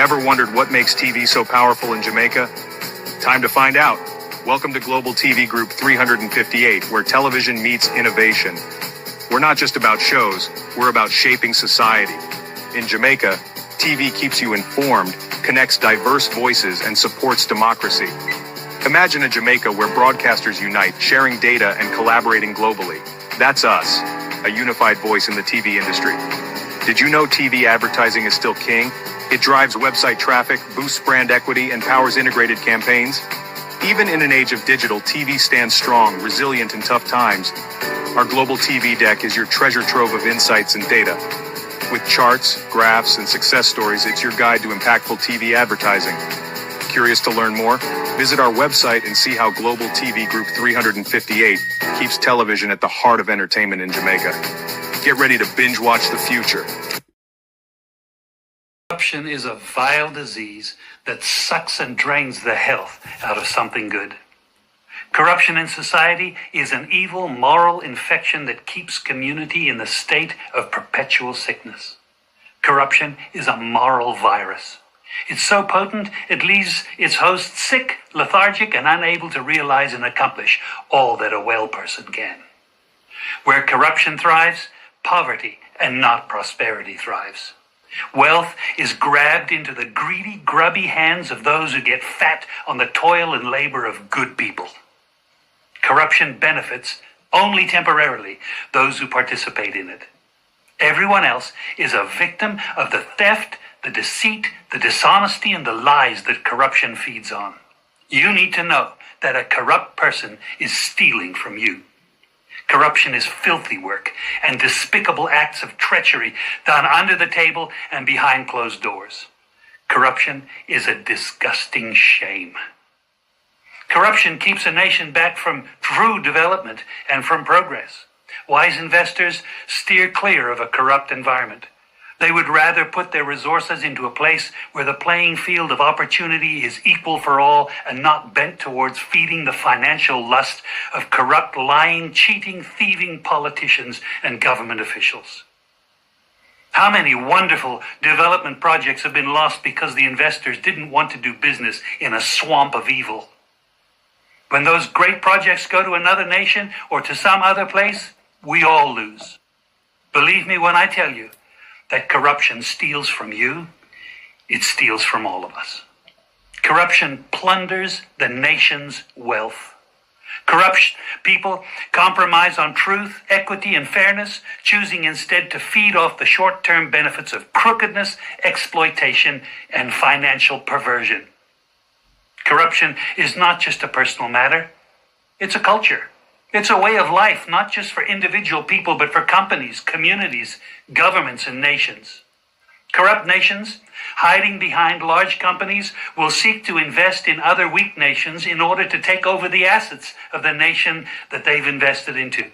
Ever wondered what makes TV so powerful in Jamaica? Time to find out. Welcome to Global TV Group 358, where television meets innovation. We're not just about shows, we're about shaping society. In Jamaica, TV keeps you informed, connects diverse voices, and supports democracy. Imagine a Jamaica where broadcasters unite, sharing data and collaborating globally. That's us, a unified voice in the TV industry. Did you know TV advertising is still king? It drives website traffic, boosts brand equity, and powers integrated campaigns. Even in an age of digital, TV stands strong, resilient in tough times. Our global TV deck is your treasure trove of insights and data. With charts, graphs, and success stories, it's your guide to impactful TV advertising. Curious to learn more? Visit our website and see how Global TV Group 358 keeps television at the heart of entertainment in Jamaica. Get ready to binge watch the future. Corruption is a vile disease that sucks and drains the health out of something good. Corruption in society is an evil moral infection that keeps community in the state of perpetual sickness. Corruption is a moral virus. It's so potent, it leaves its host sick, lethargic, and unable to realize and accomplish all that a well person can. Where corruption thrives, poverty and not prosperity thrives. Wealth is grabbed into the greedy, grubby hands of those who get fat on the toil and labor of good people. Corruption benefits, only temporarily, those who participate in it. Everyone else is a victim of the theft, the deceit, the dishonesty, and the lies that corruption feeds on. You need to know that a corrupt person is stealing from you. Corruption is filthy work and despicable acts of treachery done under the table and behind closed doors. Corruption is a disgusting shame. Corruption keeps a nation back from true development and from progress. Wise investors steer clear of a corrupt environment. They would rather put their resources into a place where the playing field of opportunity is equal for all and not bent towards feeding the financial lust of corrupt, lying, cheating, thieving politicians and government officials. How many wonderful development projects have been lost because the investors didn't want to do business in a swamp of evil? When those great projects go to another nation or to some other place, we all lose. Believe me when I tell you that corruption steals from you, it steals from all of us. Corruption plunders the nation's wealth. Corrupt people compromise on truth, equity, and fairness, choosing instead to feed off the short-term benefits of crookedness, exploitation, and financial perversion. Corruption is not just a personal matter, it's a culture. It's a way of life, not just for individual people, but for companies, communities, governments, and nations. Corrupt nations, hiding behind large companies, will seek to invest in other weak nations in order to take over the assets of the nation that they've invested into.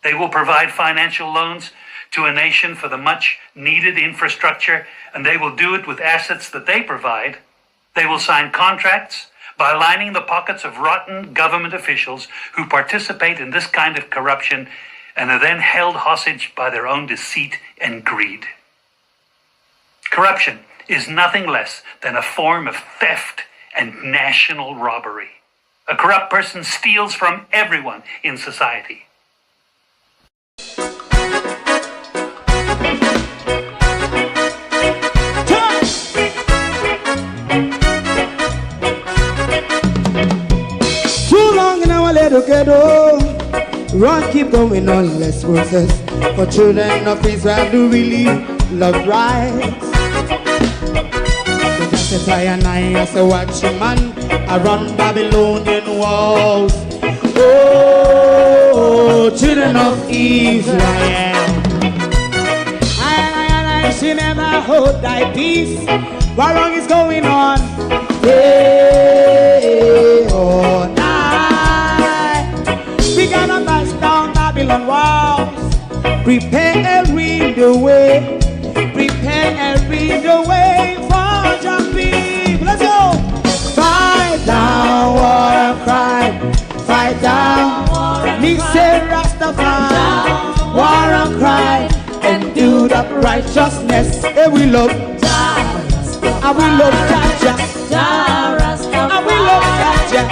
They will provide financial loans to a nation for the much-needed infrastructure, and they will do it with assets that they provide. They will sign contracts by lining the pockets of rotten government officials who participate in this kind of corruption and are then held hostage by their own deceit and greed. Corruption is nothing less than a form of theft and national robbery. A corrupt person steals from everyone in society. Run, keep going on, less process. For children of Israel do really love rights. So just say and I say watch a man around Babylonian walls. Oh, children of Israel, I should never hold thy peace. What wrong is going on? Hey, oh, we gotta bust down Babylon walls. Prepare and read the way. Prepare and read the way for your people. Let's go. Fight down, war and crime. Fight down, me say Rastafari. War and crime and do that righteousness. Hey, we love. I will love Jaja, Jah Rastafari. I will love Jaja,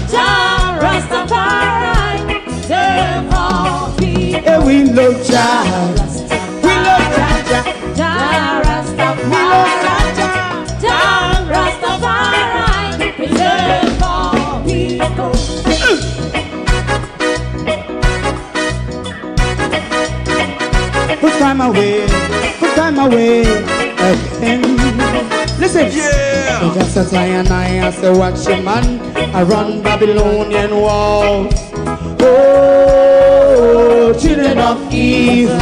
Jah Rastafari. Preserve all people. Yeah, we love Jah. We love Jaja, Jah Rastafari. We love Jaja, Jah Rastafari. Preserve all people. Put time away again. Listen, yeah. Just as I and I as a watching man, I run Babylonian walls. Oh, children of Israel,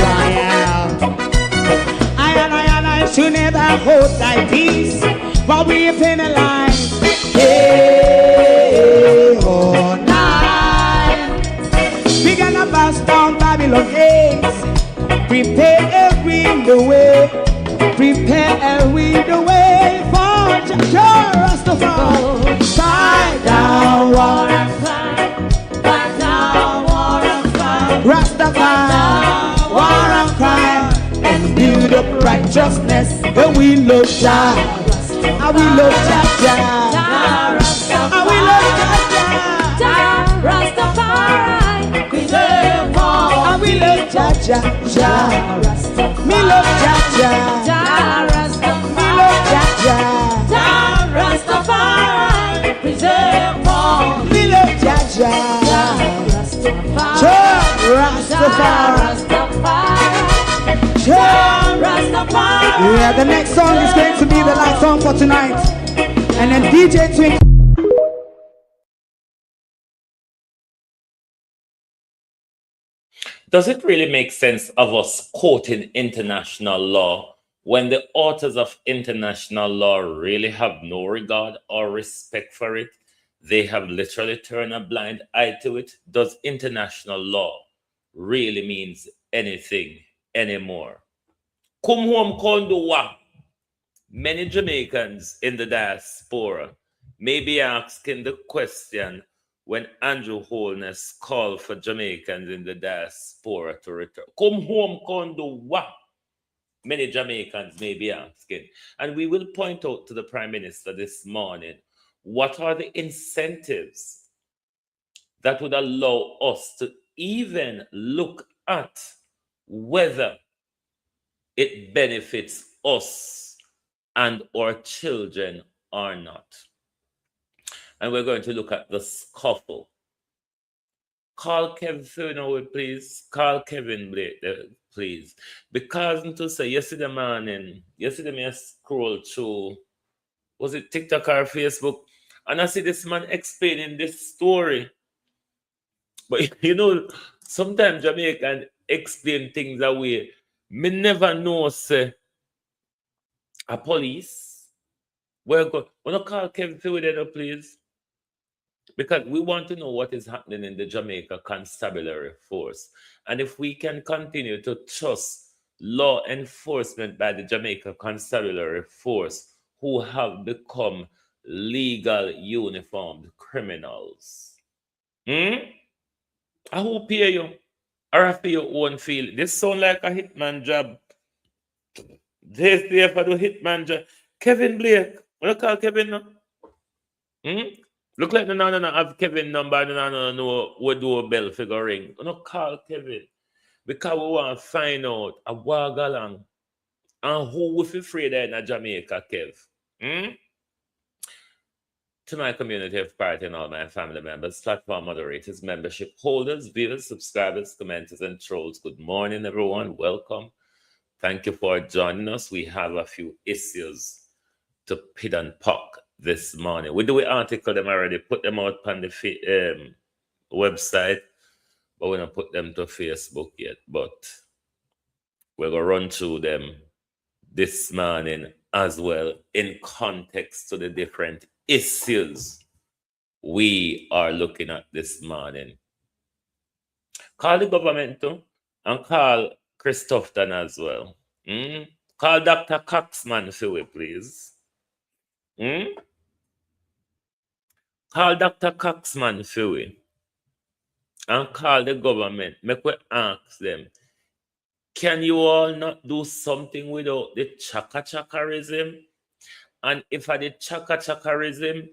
I should never hold thy peace while we penalize. Hey, oh, night. We gonna bust down Babylon gates. Prepare the way, prepare the way for Jah Rastafari. Fight down war and fight down war and fight. Rastafari, war and crime, and build up righteousness. And we love Jah, and we love Jah, and we love Jah Rastafari. Preserve all, and we love Jah Rastafari. Me love Jah Rastafari. Me love Jah Rastafari. Preserve all. Me love Jah Rastafari. Jah Rastafari. Yeah, the next song is going to be the last song for tonight. And then DJ Twink. Does it really make sense of us quoting international law when the authors of international law really have no regard or respect for it? They have literally turned a blind eye to it. Does international law really means anything anymore? Come home, Kondowa. Many Jamaicans in the diaspora may be asking the question when Andrew Holness called for Jamaicans in the diaspora to return. Come home, Kondowa. Many Jamaicans may be asking. And we will point out to the Prime Minister this morning, what are the incentives that would allow us to even look at whether it benefits us and our children or not. And we're going to look at the scuffle. Call Kevin, please. Call Kevin Blake, please. Because to say yesterday morning, me scroll through, was it TikTok or Facebook? And I see this man explaining this story. But you know, sometimes Jamaican explain things away. Me never know, say, a police. We're going to call Kevin Phil, please. Because we want to know what is happening in the Jamaica Constabulary Force. And if we can continue to trust law enforcement by the Jamaica Constabulary Force, who have become legal uniformed criminals. I who pay you? Or I pay your own feel? This sound like a hitman job. This there for the hitman job. Kevin Blake. What do you call Kevin now? Look like no have Kevin number, no what do a bell figure ring. No call Kevin. Because we want to find out a walk along and who we feel afraid in Jamaica, Kev. To my community of part and all my family members, platform moderators, membership holders, viewers, subscribers, commenters, and trolls. Good morning, everyone. Welcome. Thank you for joining us. We have a few issues to pit and pock this morning. We do an article them already, put them out on the website, but we don't put them to Facebook yet. But we're going to run through them this morning as well in context to the different issues we are looking at this morning. Call the government too, and call Christopherton as well. Call Dr. Coxman for we, please. Call Dr. Coxman for we. And call the government. Make we ask them, can you all not do something without the chaka-chakarism? And if I did chakarism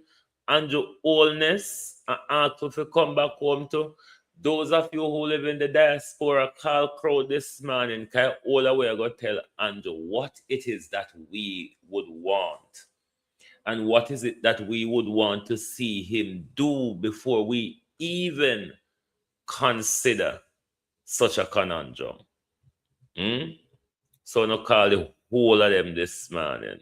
and your oldness and ask if you come back home to those of you who live in the diaspora, call crowd this morning, can all the way I go tell Andrew what it is that we would want. And what is it that we would want to see him do before we even consider such a conundrum? So no call the whole of them this morning.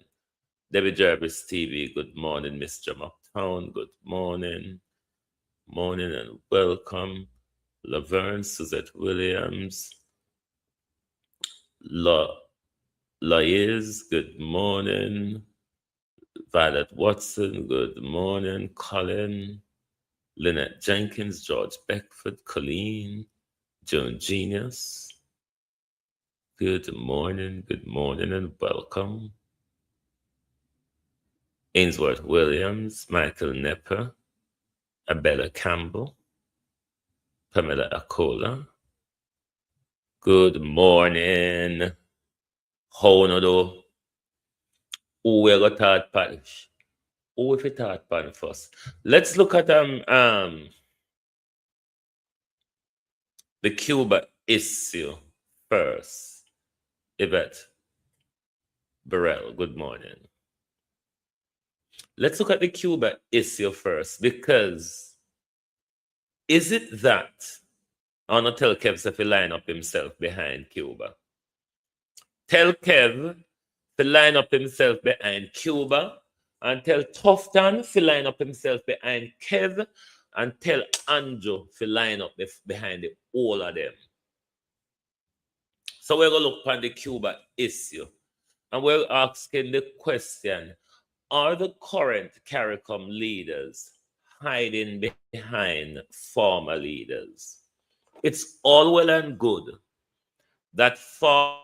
Debbie Jarvis TV, good morning. Mr. McTown, good morning. Morning and welcome. Laverne, Suzette Williams. Laiz, good morning. Violet Watson, good morning. Colin, Lynette Jenkins, George Beckford, Colleen, Joan Genius. Good morning and welcome. Ainsworth Williams, Michael Nepper, Abella Campbell, Pamela Akola. Good morning. How no do? Who we got third parish? Who if it third pan first? Let's look at the Cuba issue first. Yvette Burrell, good morning. Let's look at the Cuba issue first, because is it that I want to tell Kev if he line up himself behind Cuba? Tell Kev to line up himself behind Cuba, and tell Tufton to line up himself behind Kev, and tell Andrew to line up behind all of them. So we're going to look at the Cuba issue, and we're asking the question, are the current CARICOM leaders hiding behind former leaders? It's all well and good that former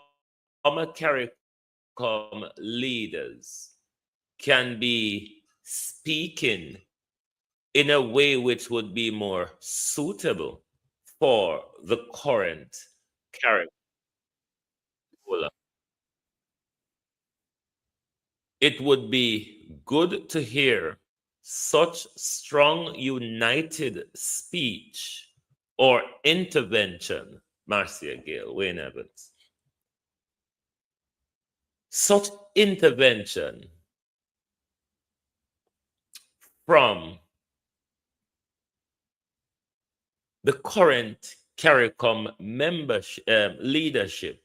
CARICOM leaders can be speaking in a way which would be more suitable for the current CARICOM. It would be good to hear such strong, united speech or intervention, Marcia Gale, Wayne Evans. Such intervention from the current CARICOM leadership,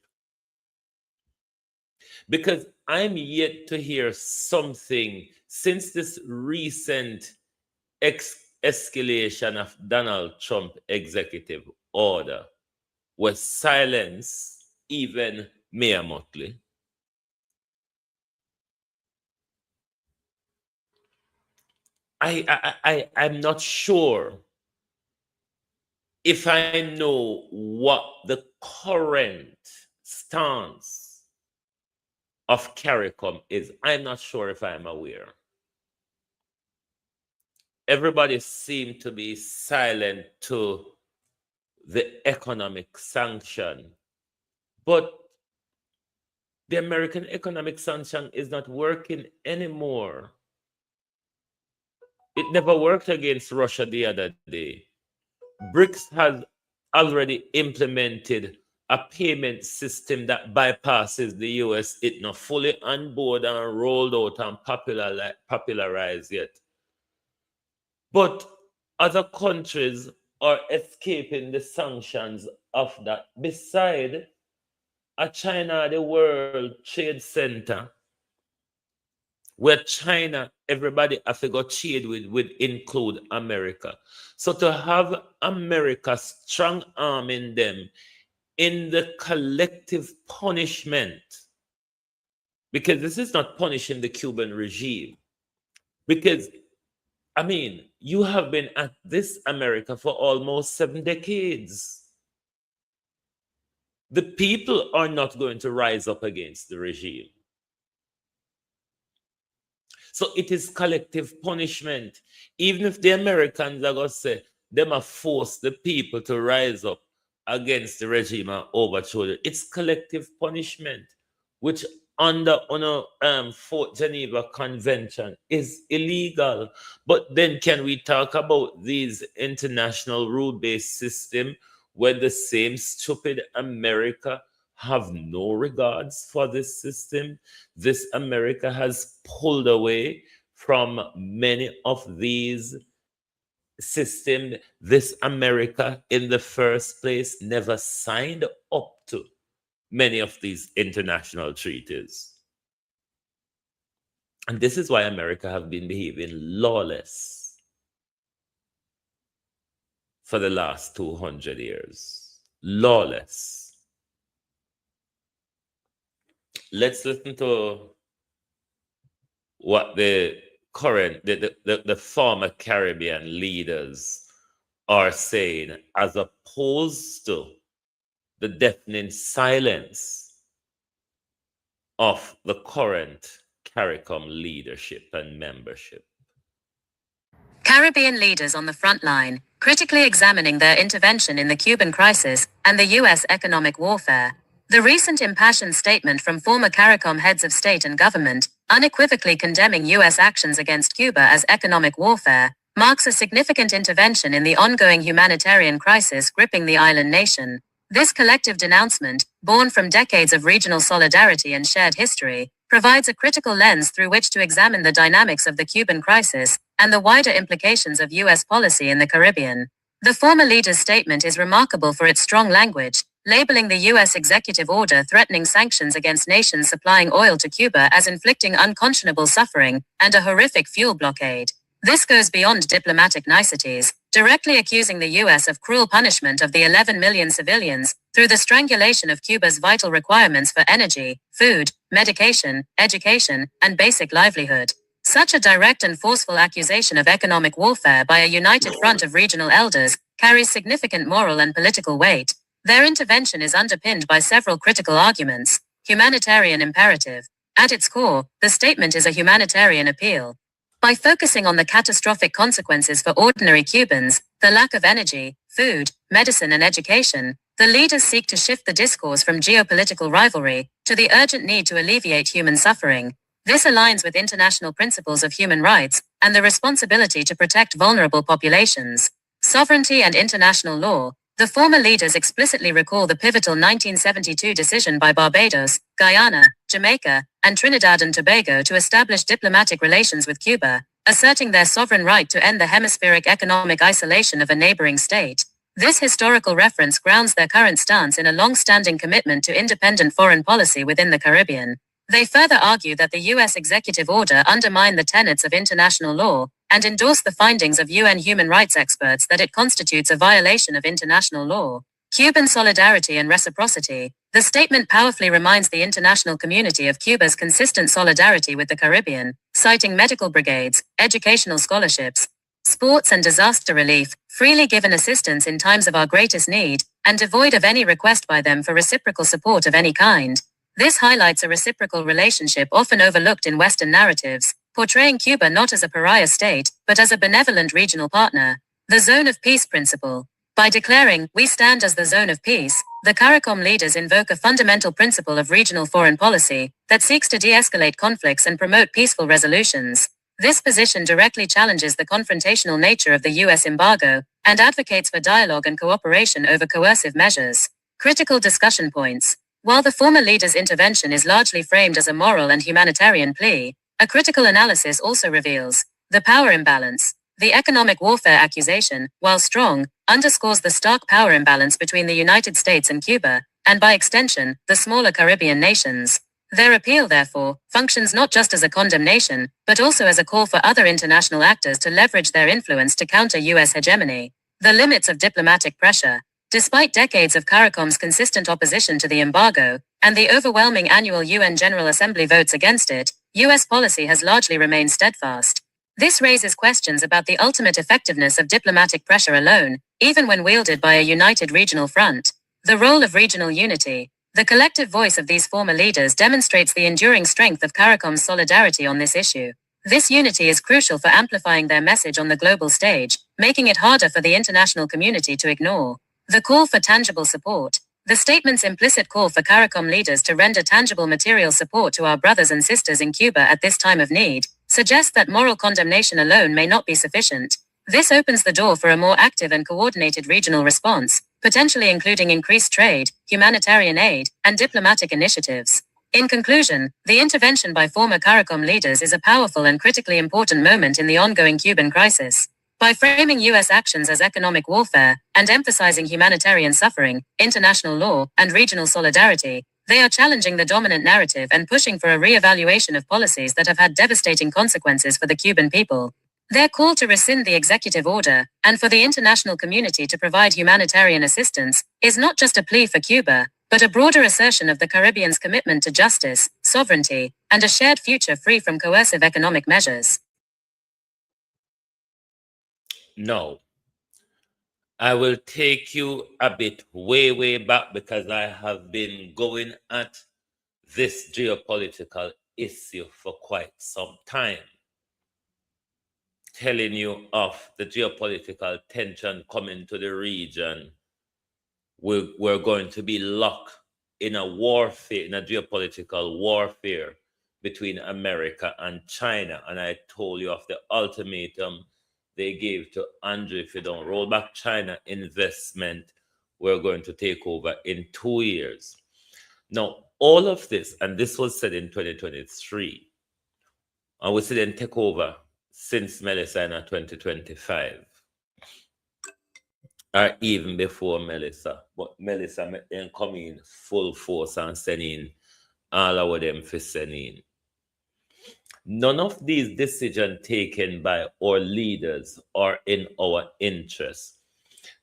because I'm yet to hear something since this recent escalation of Donald Trump executive order was silence, even Mayor Motley. I'm not sure if I know what the current stance of CARICOM is. I'm not sure if I'm aware. Everybody seemed to be silent to the economic sanction, but the American economic sanction is not working anymore. It never worked against Russia the other day. BRICS has already implemented a payment system that bypasses the US. It's not fully on board and rolled out and popularized yet. But other countries are escaping the sanctions of that. Beside a China, the World Trade Center, where China, everybody have to go trade with include America. So to have America strong arming them in the collective punishment, because this is not punishing the Cuban regime, because, I mean, you have been at this, America, for almost 7 decades. The people are not going to rise up against the regime. So it is collective punishment. Even if the Americans are going to say, them are force the people to rise up against the regime and overthrow it, it's collective punishment, which under Fort Geneva Convention is illegal. But then can we talk about these international rule-based system when the same stupid America have no regards for this system? This America has pulled away from many of these systems. This America in the first place never signed up to many of these international treaties. And this is why America have been behaving lawless for the last 200 years. Lawless. Let's listen to what the current, the former Caribbean leaders are saying, as opposed to the deafening silence of the current CARICOM leadership and membership. Caribbean leaders on the front line, critically examining their intervention in the Cuban crisis and the U.S. economic warfare. The recent impassioned statement from former CARICOM heads of state and government, unequivocally condemning U.S. actions against Cuba as economic warfare, marks a significant intervention in the ongoing humanitarian crisis gripping the island nation. This collective denouncement, born from decades of regional solidarity and shared history, provides a critical lens through which to examine the dynamics of the Cuban crisis and the wider implications of U.S. policy in the Caribbean. The former leader's statement is remarkable for its strong language, labeling the U.S. executive order threatening sanctions against nations supplying oil to Cuba as inflicting unconscionable suffering and a horrific fuel blockade. This goes beyond diplomatic niceties, directly accusing the U.S. of cruel punishment of the 11 million civilians through the strangulation of Cuba's vital requirements for energy, food, medication, education, and basic livelihood. Such a direct and forceful accusation of economic warfare by a united front of regional elders carries significant moral and political weight. Their intervention is underpinned by several critical arguments. Humanitarian imperative. At its core, the statement is a humanitarian appeal. By focusing on the catastrophic consequences for ordinary Cubans, the lack of energy, food, medicine, and education, the leaders seek to shift the discourse from geopolitical rivalry to the urgent need to alleviate human suffering. This aligns with international principles of human rights and the responsibility to protect vulnerable populations. Sovereignty and international law. The former leaders explicitly recall the pivotal 1972 decision by Barbados, Guyana, Jamaica, and Trinidad and Tobago to establish diplomatic relations with Cuba, asserting their sovereign right to end the hemispheric economic isolation of a neighboring state. This historical reference grounds their current stance in a long-standing commitment to independent foreign policy within the Caribbean. They further argue that the U.S. executive order undermined the tenets of international law and endorsed the findings of UN human rights experts that it constitutes a violation of international law. Cuban solidarity and reciprocity. The statement powerfully reminds the international community of Cuba's consistent solidarity with the Caribbean, citing medical brigades, educational scholarships, sports and disaster relief, freely given assistance in times of our greatest need, and devoid of any request by them for reciprocal support of any kind. This highlights a reciprocal relationship often overlooked in Western narratives, portraying Cuba not as a pariah state, but as a benevolent regional partner. The zone of peace principle. By declaring, "We stand as the zone of peace," the CARICOM leaders invoke a fundamental principle of regional foreign policy that seeks to de-escalate conflicts and promote peaceful resolutions. This position directly challenges the confrontational nature of the U.S. embargo and advocates for dialogue and cooperation over coercive measures. Critical discussion points. While the former leader's intervention is largely framed as a moral and humanitarian plea, a critical analysis also reveals the power imbalance. The economic warfare accusation, while strong, underscores the stark power imbalance between the United States and Cuba, and by extension, the smaller Caribbean nations. Their appeal, therefore, functions not just as a condemnation, but also as a call for other international actors to leverage their influence to counter U.S. hegemony. The limits of diplomatic pressure. Despite decades of CARICOM's consistent opposition to the embargo, and the overwhelming annual UN General Assembly votes against it, U.S. policy has largely remained steadfast. This raises questions about the ultimate effectiveness of diplomatic pressure alone, even when wielded by a united regional front. The role of regional unity. The collective voice of these former leaders demonstrates the enduring strength of CARICOM's solidarity on this issue. This unity is crucial for amplifying their message on the global stage, making it harder for the international community to ignore. The call for tangible support. The statement's implicit call for CARICOM leaders to render tangible material support to our brothers and sisters in Cuba at this time of need suggests that moral condemnation alone may not be sufficient. This opens the door for a more active and coordinated regional response, potentially including increased trade, humanitarian aid, and diplomatic initiatives. In conclusion, the intervention by former CARICOM leaders is a powerful and critically important moment in the ongoing Cuban crisis. By framing U.S. actions as economic warfare and emphasizing humanitarian suffering, international law, and regional solidarity, they are challenging the dominant narrative and pushing for a re-evaluation of policies that have had devastating consequences for the Cuban people. Their call to rescind the executive order and for the international community to provide humanitarian assistance is not just a plea for Cuba, but a broader assertion of the Caribbean's commitment to justice, sovereignty, and a shared future free from coercive economic measures. No, I will take you a bit way back because I have been going at this geopolitical issue for quite some time, telling you of the geopolitical tension coming to the region. We're going to be locked in a warfare, in a geopolitical warfare between America and China. And I told you of the ultimatum they gave to Andrew: if you don't roll back China investment, we're going to take over in 2 years. Now, all of this, and this was said in 2023, and we see them take over since Melissa in 2025, or even before Melissa. But Melissa met them come in full force and send in all of them for sending. None of these decisions taken by our leaders are in our interest.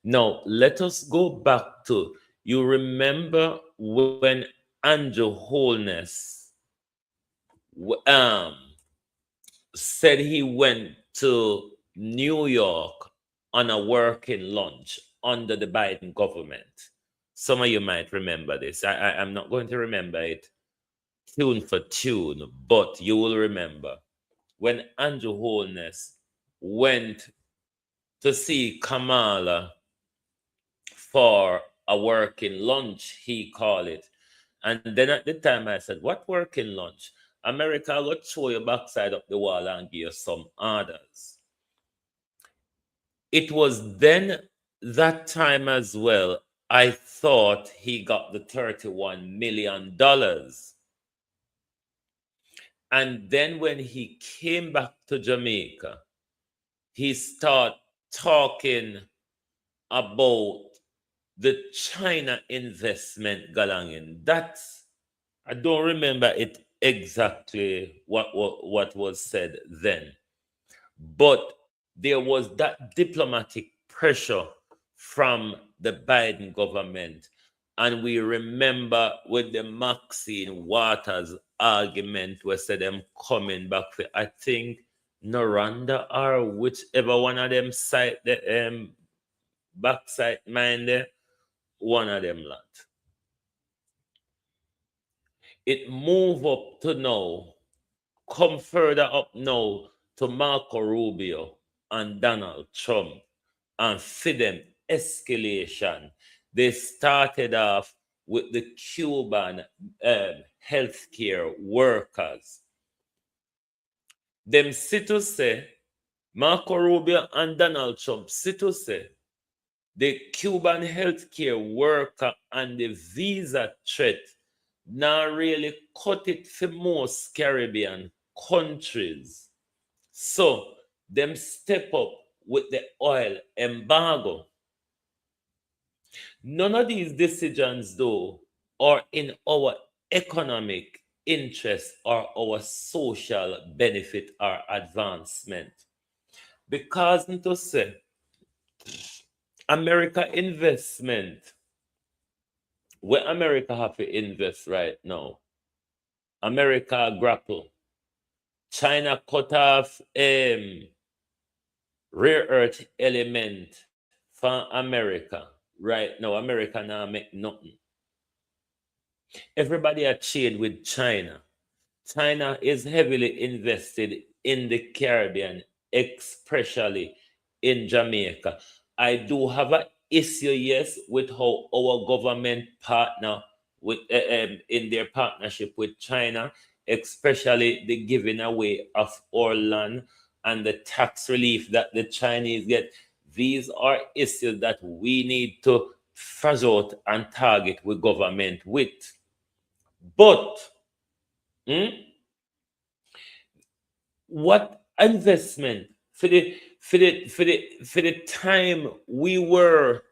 Now, let us go back to, you remember when Andrew Holness said he went to New York on a working lunch under the Biden government. Some of you might remember this. I'm not going to remember it tune for tune, but you will remember when Andrew Holness went to see Kamala for a working lunch, he called it. And then at the time I said, what working lunch? America will throw your backside up the wall and give you some orders. It was then that time as well, I thought he got the $31 million. And then when he came back to Jamaica, he started talking about the China investment galangin. That's, I don't remember it exactly what was said then. But there was that diplomatic pressure from the Biden government. And we remember with the Maxine Waters argument, we said them coming back for, I think, Noranda or whichever one of them side the backside mind there, one of them lot. It move up to now, come further up now to Marco Rubio and Donald Trump, and for them escalation. They started off with the Cuban healthcare workers. Them sit to say, Marco Rubio and Donald Trump sit to say, the Cuban healthcare worker and the visa threat now really cut it for most Caribbean countries. So them step up with the oil embargo. None of these decisions, though, are in our economic interest or our social benefit or advancement. Because to say, America investment, where America have to invest right now, America grapple. China cut off rare earth element from America. Right now, America now make nothing. Everybody are chained with China. China is heavily invested in the Caribbean, especially in Jamaica. I do have an issue, yes, with how our government partner with in their partnership with China, especially the giving away of our land and the tax relief that the Chinese get. These are issues that we need to fuzz out and target with government with. But what investment for the time we were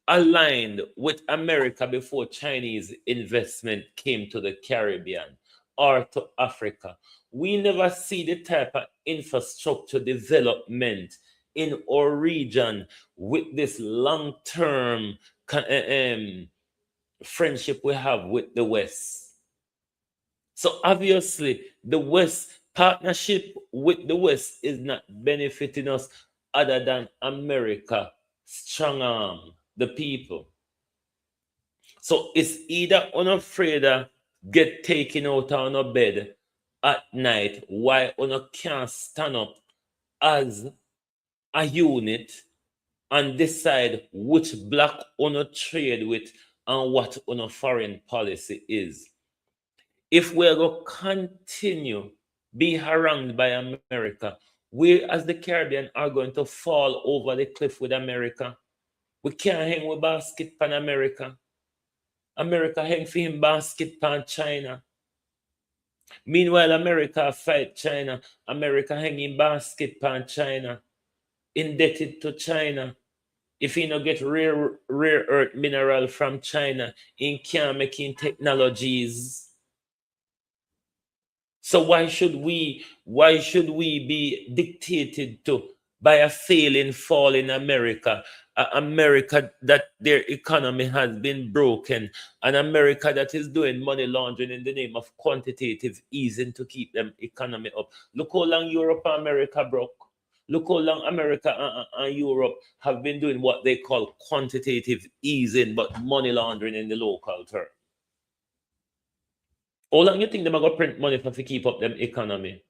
aligned with America before Chinese investment came to the Caribbean or to Africa? We never see the type of infrastructure development in our region with this long-term friendship we have with the West. So obviously, the West partnership with the West is not benefiting us other than America strong arm the people. So it's either unafraid of get taken out on a bed at night, why una can't stand up as a unit and decide which block una trade with and what una foreign policy is. If we're going to continue be harangued by America, we as the Caribbean are going to fall over the cliff with America. We can't hang with basket pan America. America hang for him basket pan China. Meanwhile, America fight China. America hanging basket pan China. Indebted to China. If he no get rare earth mineral from China, he can't make in technologies. So why should we be dictated to by a failing, falling America? America that their economy has been broken, and America that is doing money laundering in the name of quantitative easing to keep them economy up. Look how long Europe and America broke. Look how long America and Europe have been doing what they call quantitative easing, but money laundering in the local term. How long you think them are going to print money for to keep up them economy?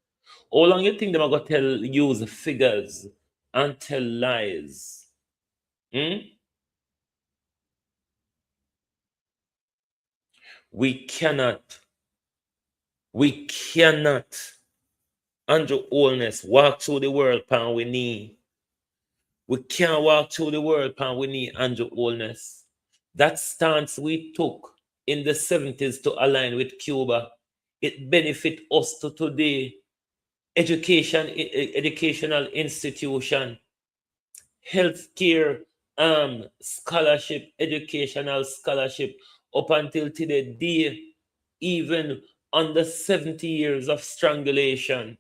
How long you think them are going to use figures and tell lies? We cannot, Andrew Holness, walk through the world pan we knee. We can't walk through the world pan we knee, Andrew Holness. That stance we took in the 70s to align with Cuba, it benefit us to today. Educational institution, healthcare, scholarship, educational scholarship, up until today, even under 70 years of strangulation,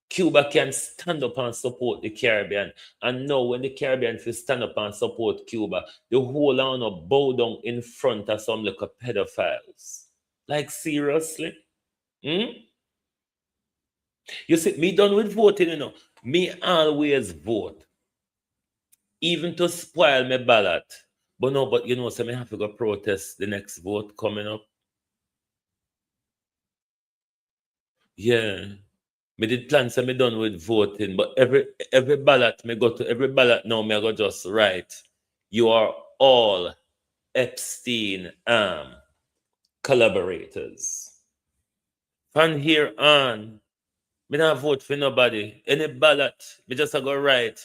Cuba can stand up and support the Caribbean. And now when the Caribbean will stand up and support Cuba, the whole on of bow down in front of some little pedophiles. Like seriously? You see, me done with voting, Me always vote. Even to spoil my ballot. But so me have to go protest the next vote coming up. Yeah. Me did plan so me done with voting, but every ballot me go to every ballot now me I go just write. You are all Epstein collaborators. From here on, me not vote for nobody. Any ballot, me just go write,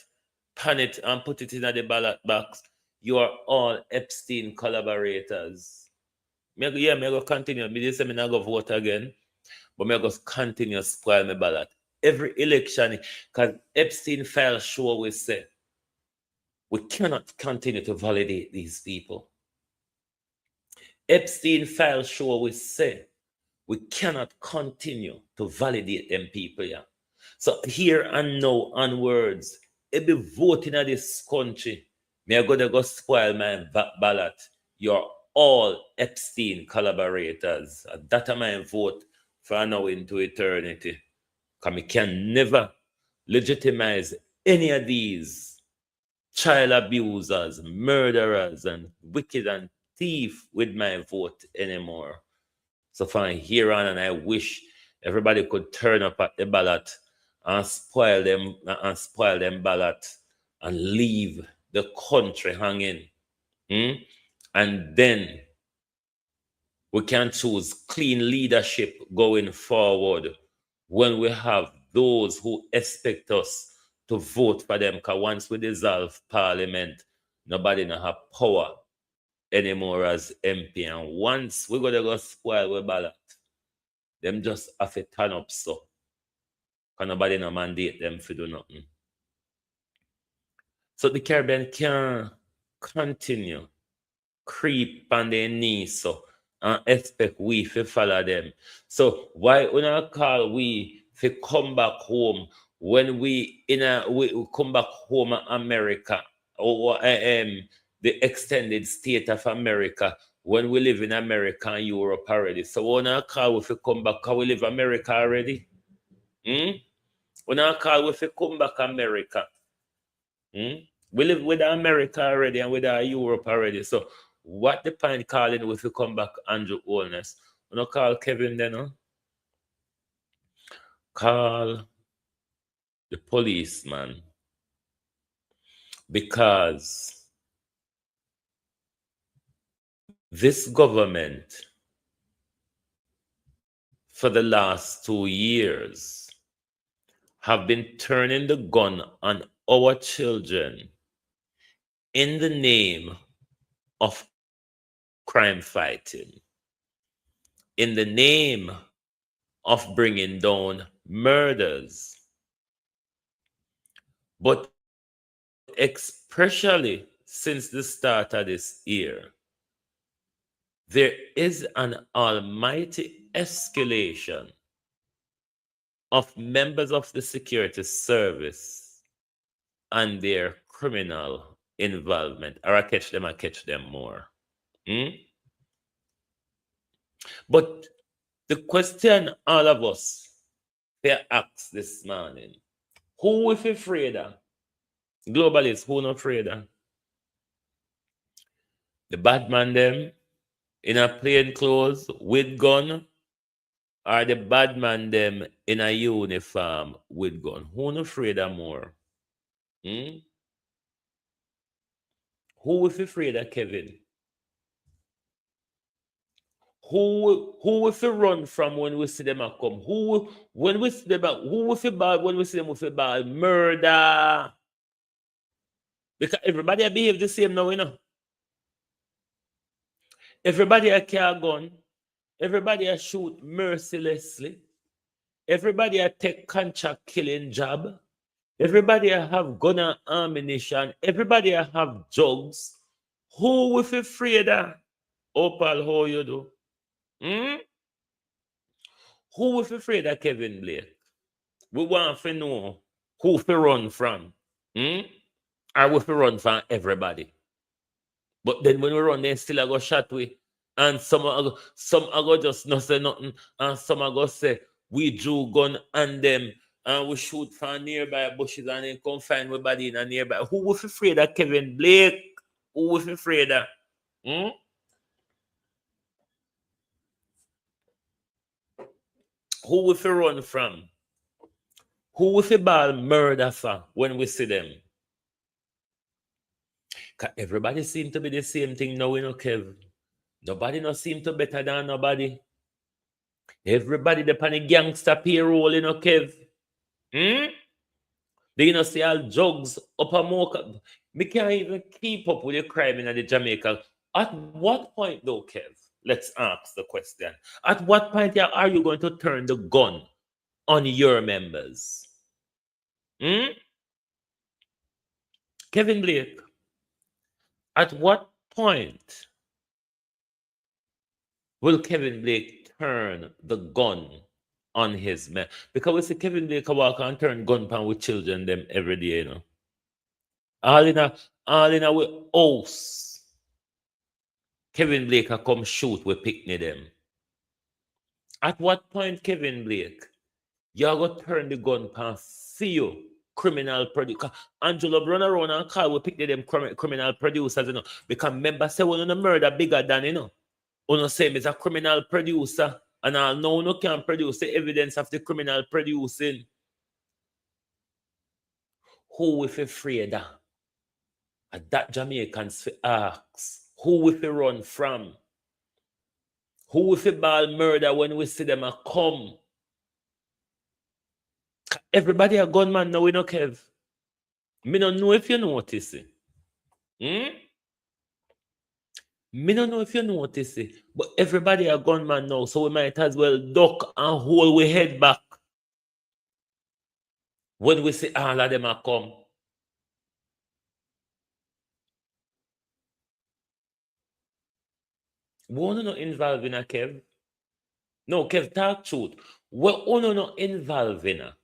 pan it and put it in the ballot box. You are all Epstein collaborators. Me go continue. Me just say me not go vote again. But me go continue spoil my ballot. Every election, because Epstein file show we say, we cannot continue to validate these people. Epstein file show we say, we cannot continue to validate them people. Yeah. So here and now onwards, every voting in this country, me I gonna go spoil my ballot. You're all Epstein collaborators. That my vote for now into eternity. Because we can never legitimize any of these child abusers, murderers, and wicked and thief with my vote anymore. So from here on, and I wish everybody could turn up at the ballot and spoil them ballot and leave the country hanging. And then we can choose clean leadership going forward when we have those who expect us to vote for them. Because once we dissolve parliament, nobody no have power anymore as MP. And once we're gonna go spoil with ballot, them just have to turn up so. Because nobody no mandate them to do nothing. So the Caribbean can continue creep on their knees so and expect we to follow them. So why we not call we to come back home when we come back home in America or the extended state of America when we live in America and Europe already. So we not call we to come back because we live America already. We not call we to come back America. We live with America already and with Europe already. So what the point calling if you come back Andrew Holness? We not call Kevin then, no? Call the policeman. Because this government for the last 2 years have been turning the gun on our children in the name of crime fighting, in the name of bringing down murders, but especially since the start of this year, there is an almighty escalation of members of the security service and their criminal involvement. Or I catch them more. But the question all of us they ask this morning, who we feel afraid of? Globalists, who not afraid of? The bad man them in a plain clothes with gun, or the bad man them in a uniform with gun? Who not afraid of more? Who we feel afraid of, Kevin? Who we feel run from when we see them a come? Who when we see them who we feel bad when we see them we feel bad? Murder. Because everybody behave the same now, you know. Everybody a carry gun. Everybody a shoot mercilessly. Everybody a take contract killing job. Everybody a have gun and ammunition. Everybody a have drugs. Who we feel afraid of? Opal, how you do? Who we feel afraid of, Kevin Blake? We want to know who to run from. Or we to run from everybody. But then when we run, they still go shot we. And some are go just not say nothing. And some are go say, we drew gun on them. And we shoot from nearby bushes and then come find my body in a nearby. Who we afraid of, Kevin Blake? Who we afraid of? Who we fi run from? Who we fi ball murder for when we see them? Cause everybody seem to be the same thing now, you know, Kev. Nobody no seem to better than nobody. Everybody depend on gangster payroll, you know, Kev. Do you know see all drugs up a more? Me can't even keep up with the crime in the Jamaica. At what point though, Kev? Let's ask the question. At what point are you going to turn the gun on your members? Kevin Blake, at what point will Kevin Blake turn the gun on his men? Because we see Kevin Blake walk and turn gun pan with children them every day, you know. All in a with house. Kevin Blake a come shoot with picnic them. At what point, Kevin Blake, you're going to turn the gun pan see you? Criminal producer. Angelo run around and call we pick them criminal producers, you know. Because members say we no murder bigger than, you know. Uno say is a criminal producer and I know no can produce the evidence of the criminal producing. Who we afraid of? And that Jamaicans fi ask, who we fi run from? Who we fi ball murder when we see them a come? Everybody a gunman now, we no Kev. Me don't know if you notice it. Me don't know if you notice it, but everybody a gunman now, so we might as well duck and hold we head back when we see all of them a come. We wanna not involve in a Kev. No, Kev, talk truth. We wanna not involve in a.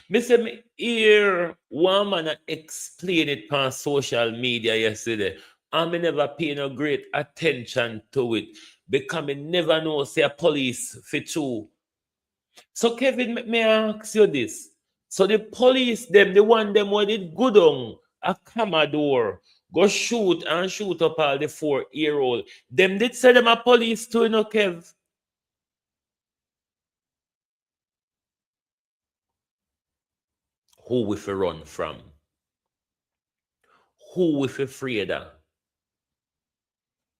Me say me hear one man explain it on social media yesterday, and me never pay no great attention to it because me never know say a police fit true. So Kevin, may I ask you this? So the police them, the one them when it go down a Commodore, go shoot and shoot up all the 4-year-old. Them did say them a police too, you know, Kev. Who we fi run from? Who we fi afraid of?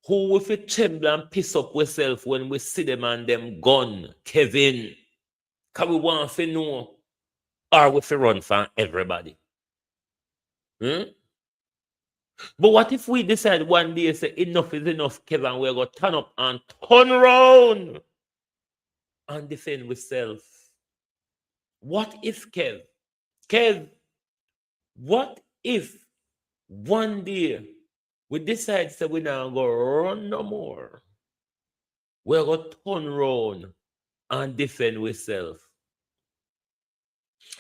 Who we fi tremble and piss up ourselves when we see them and them gun, Kevin? Cause we want to know, or we fi run from everybody? But what if we decide one day say enough is enough, Kevin, we're going to turn up and turn around and defend ourselves? What if, Kev, what if one day we decide that we're not going to run no more? We're going to turn around and defend ourselves.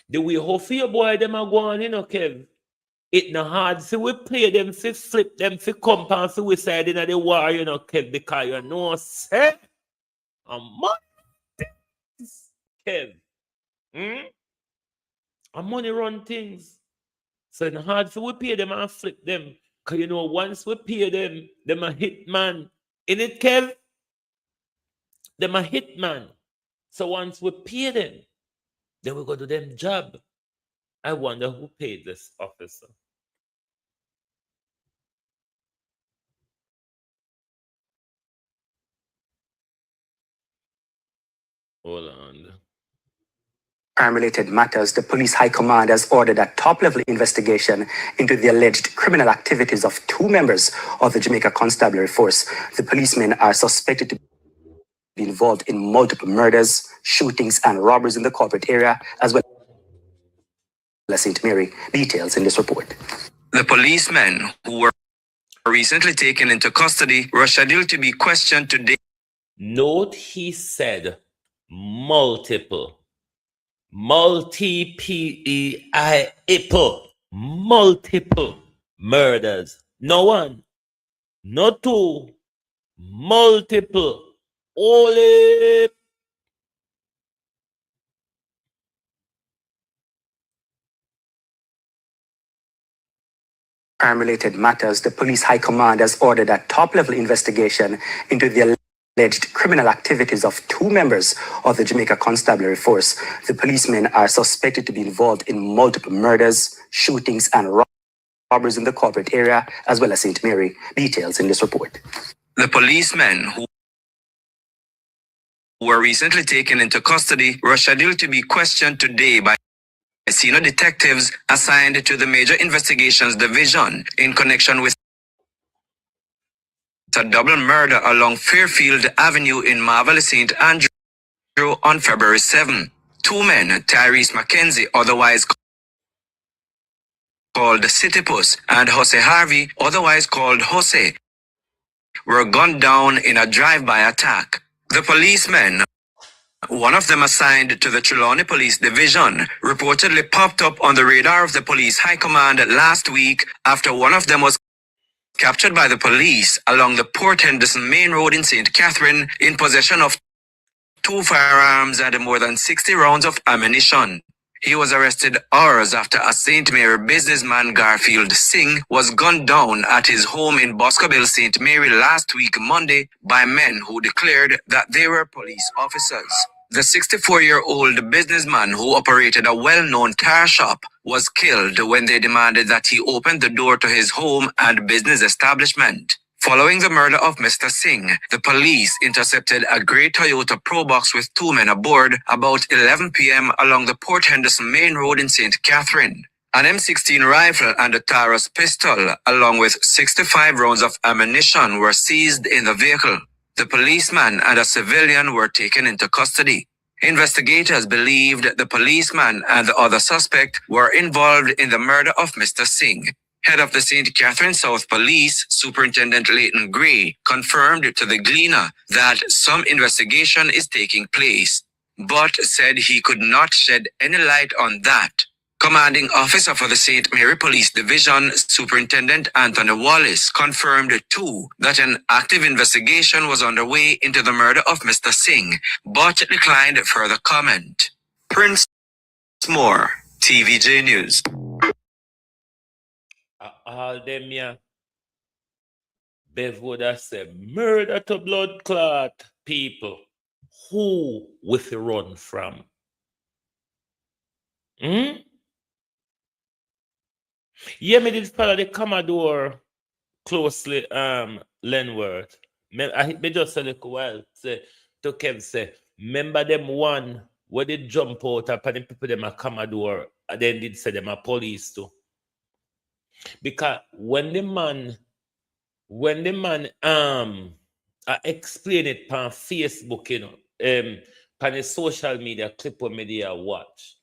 The way how for your boy them are going, you know, Kev, it not hard. So we play them, fi flip them, fi come and fi we side in the war, you know, Kev, because you know, say, a money, Kev. A money run things. So it's hard for we pay them and flip them. Because you know, once we pay them a hit man. In it, Kev? Them a hit man. So once we pay them, then we go to them job. I wonder who paid this officer. Hold on. Crime-related matters, the police high command has ordered a top-level investigation into the alleged criminal activities of 2 members of the Jamaica Constabulary Force. The policemen are suspected to be involved in multiple murders, shootings, and robberies in the corporate area, as well as St. Mary. Details in this report. The policemen who were recently taken into custody were scheduled to be questioned today. Note he said multiple. Multiple murders. No one, no two, multiple. Only. Crime-related matters, the police high command has ordered a top-level investigation into the alleged criminal activities of 2 members of the Jamaica Constabulary Force. The policemen are suspected to be involved in multiple murders, shootings, and robberies in the corporate area, as well as St. Mary. Details in this report. The policemen who were recently taken into custody were scheduled to be questioned today by senior detectives assigned to the Major Investigations Division in connection with a double murder along Fairfield Avenue in Marvelous St. Andrew on February 7. 2 men, Tyrese McKenzie, otherwise called Citypus, and Jose Harvey, otherwise called Jose, were gunned down in a drive-by attack. The policemen, one of them assigned to the Trelawney Police Division, reportedly popped up on the radar of the Police High Command last week after one of them was captured by the police along the Port Henderson Main Road in St. Catherine in possession of 2 firearms and more than 60 rounds of ammunition. He was arrested hours after a St. Mary businessman, Garfield Singh, was gunned down at his home in Boscobel, St. Mary last week Monday by men who declared that they were police officers. The 64-year-old businessman who operated a well-known tire shop was killed when they demanded that he open the door to his home and business establishment. Following the murder of Mr. Singh, the police intercepted a grey Toyota Probox with 2 men aboard about 11 p.m. along the Port Henderson Main Road in St. Catherine. An M16 rifle and a Taurus pistol, along with 65 rounds of ammunition, were seized in the vehicle. The policeman and a civilian were taken into custody. Investigators believed the policeman and the other suspect were involved in the murder of Mr. Singh. Head of the St. Catherine South Police, Superintendent Leighton Gray, confirmed to the Gleaner that some investigation is taking place, but said he could not shed any light on that. Commanding officer for the St. Mary Police Division, Superintendent Anthony Wallace, confirmed too that an active investigation was underway into the murder of Mr. Singh, but declined further comment. Prince Moore, TVJ News. All them ya, Bev would have said, murder to blood clot people. Who with you run from? Yeah, me did follow the Commodore closely, Lenworth. Me just a little while say to Kev say, remember them one where they jump out and the people them a Commodore, and then did say them a police too. Because when the man I explain it on Facebook, you know, on the social media clip of media watch,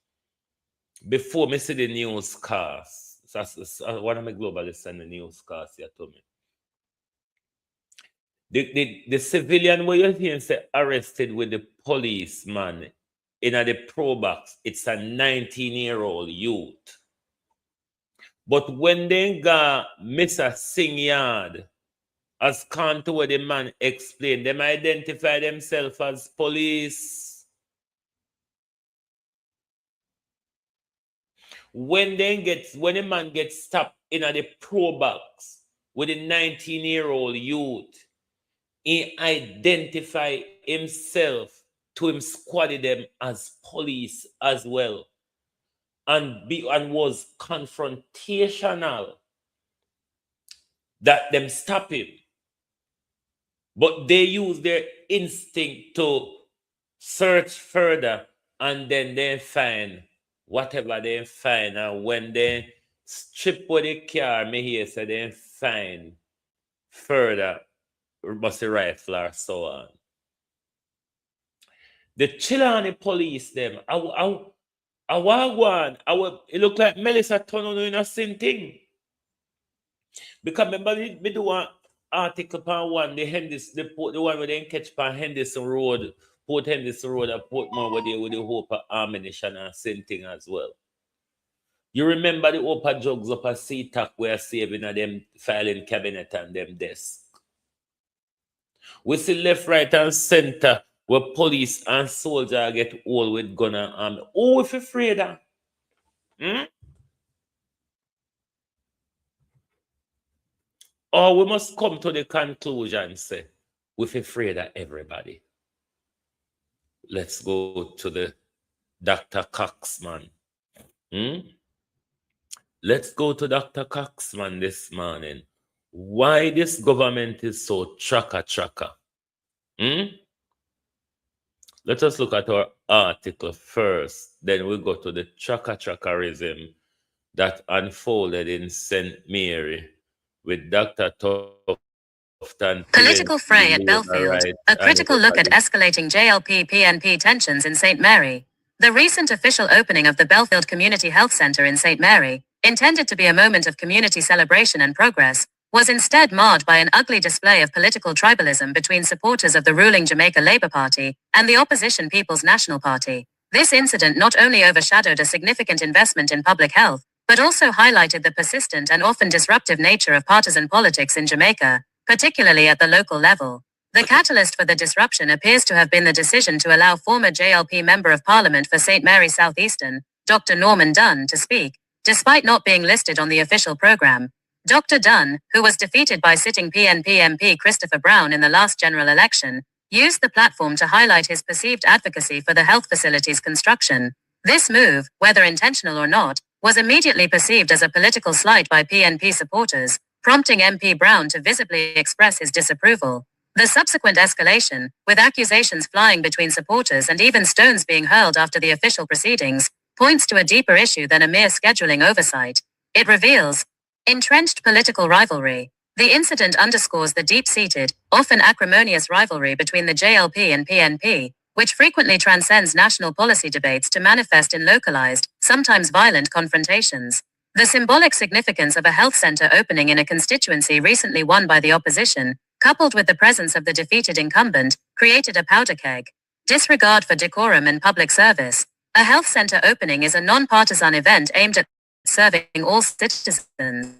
before me see the newscast. So one of my globalists send the newscast here to me. The civilian where you hear say arrested with the policeman in the pro box, it's a 19-year-old youth. But when they got Mr. Singh yard, as come to what the man explained, them identify themselves as police. When the man gets stopped in the pro box with a 19-year-old youth, he identify himself to him squadded them as police as well. And was confrontational that them stop him. But they use their instinct to search further, and then they find whatever they find. And when they strip with the car, me here say they find further bust a rifle or so on. The Chilani police them, it look like Melissa turn on in a same thing. Because remember me do one article on one, the one where they catch on Henderson Road, Port Henderson Road and Portmore where they with the hope of ammunition and same thing as well. You remember the upper jugs up a CTAC where saving of them filing cabinet and them desk. We see left, right, and center where police and soldiers get all with gun and arm. Oh, if you're afraid of. Or we must come to the conclusion, say, we're afraid of everybody. Let's go to the Dr. Coxman. Let's go to Dr. Coxman this morning. Why this government is so tracker? Let us look at our article first. Then we'll go to the trackerism that unfolded in St. Mary with Dr. Tufton. Political fray at Belfield. A critical look at escalating JLP-PNP tensions in St. Mary. The recent official opening of the Belfield Community Health Centre in St. Mary, intended to be a moment of community celebration and progress, was instead marred by an ugly display of political tribalism between supporters of the ruling Jamaica Labour Party and the opposition People's National Party. This incident not only overshadowed a significant investment in public health, but also highlighted the persistent and often disruptive nature of partisan politics in Jamaica, particularly at the local level. The catalyst for the disruption appears to have been the decision to allow former JLP Member of Parliament for St. Mary South Eastern, Dr. Norman Dunn, to speak, despite not being listed on the official programme. Dr. Dunn, who was defeated by sitting PNP MP Christopher Brown in the last general election, used the platform to highlight his perceived advocacy for the health facility's construction. This move, whether intentional or not, was immediately perceived as a political slight by PNP supporters, prompting MP Brown to visibly express his disapproval. The subsequent escalation, with accusations flying between supporters and even stones being hurled after the official proceedings, points to a deeper issue than a mere scheduling oversight. It reveals entrenched political rivalry. The incident underscores the deep-seated, often acrimonious rivalry between the JLP and PNP, which frequently transcends national policy debates to manifest in localized, sometimes violent confrontations. The symbolic significance of a health center opening in a constituency recently won by the opposition, coupled with the presence of the defeated incumbent, created a powder keg. Disregard for decorum and public service. A health center opening is a non-partisan event aimed at serving all citizens.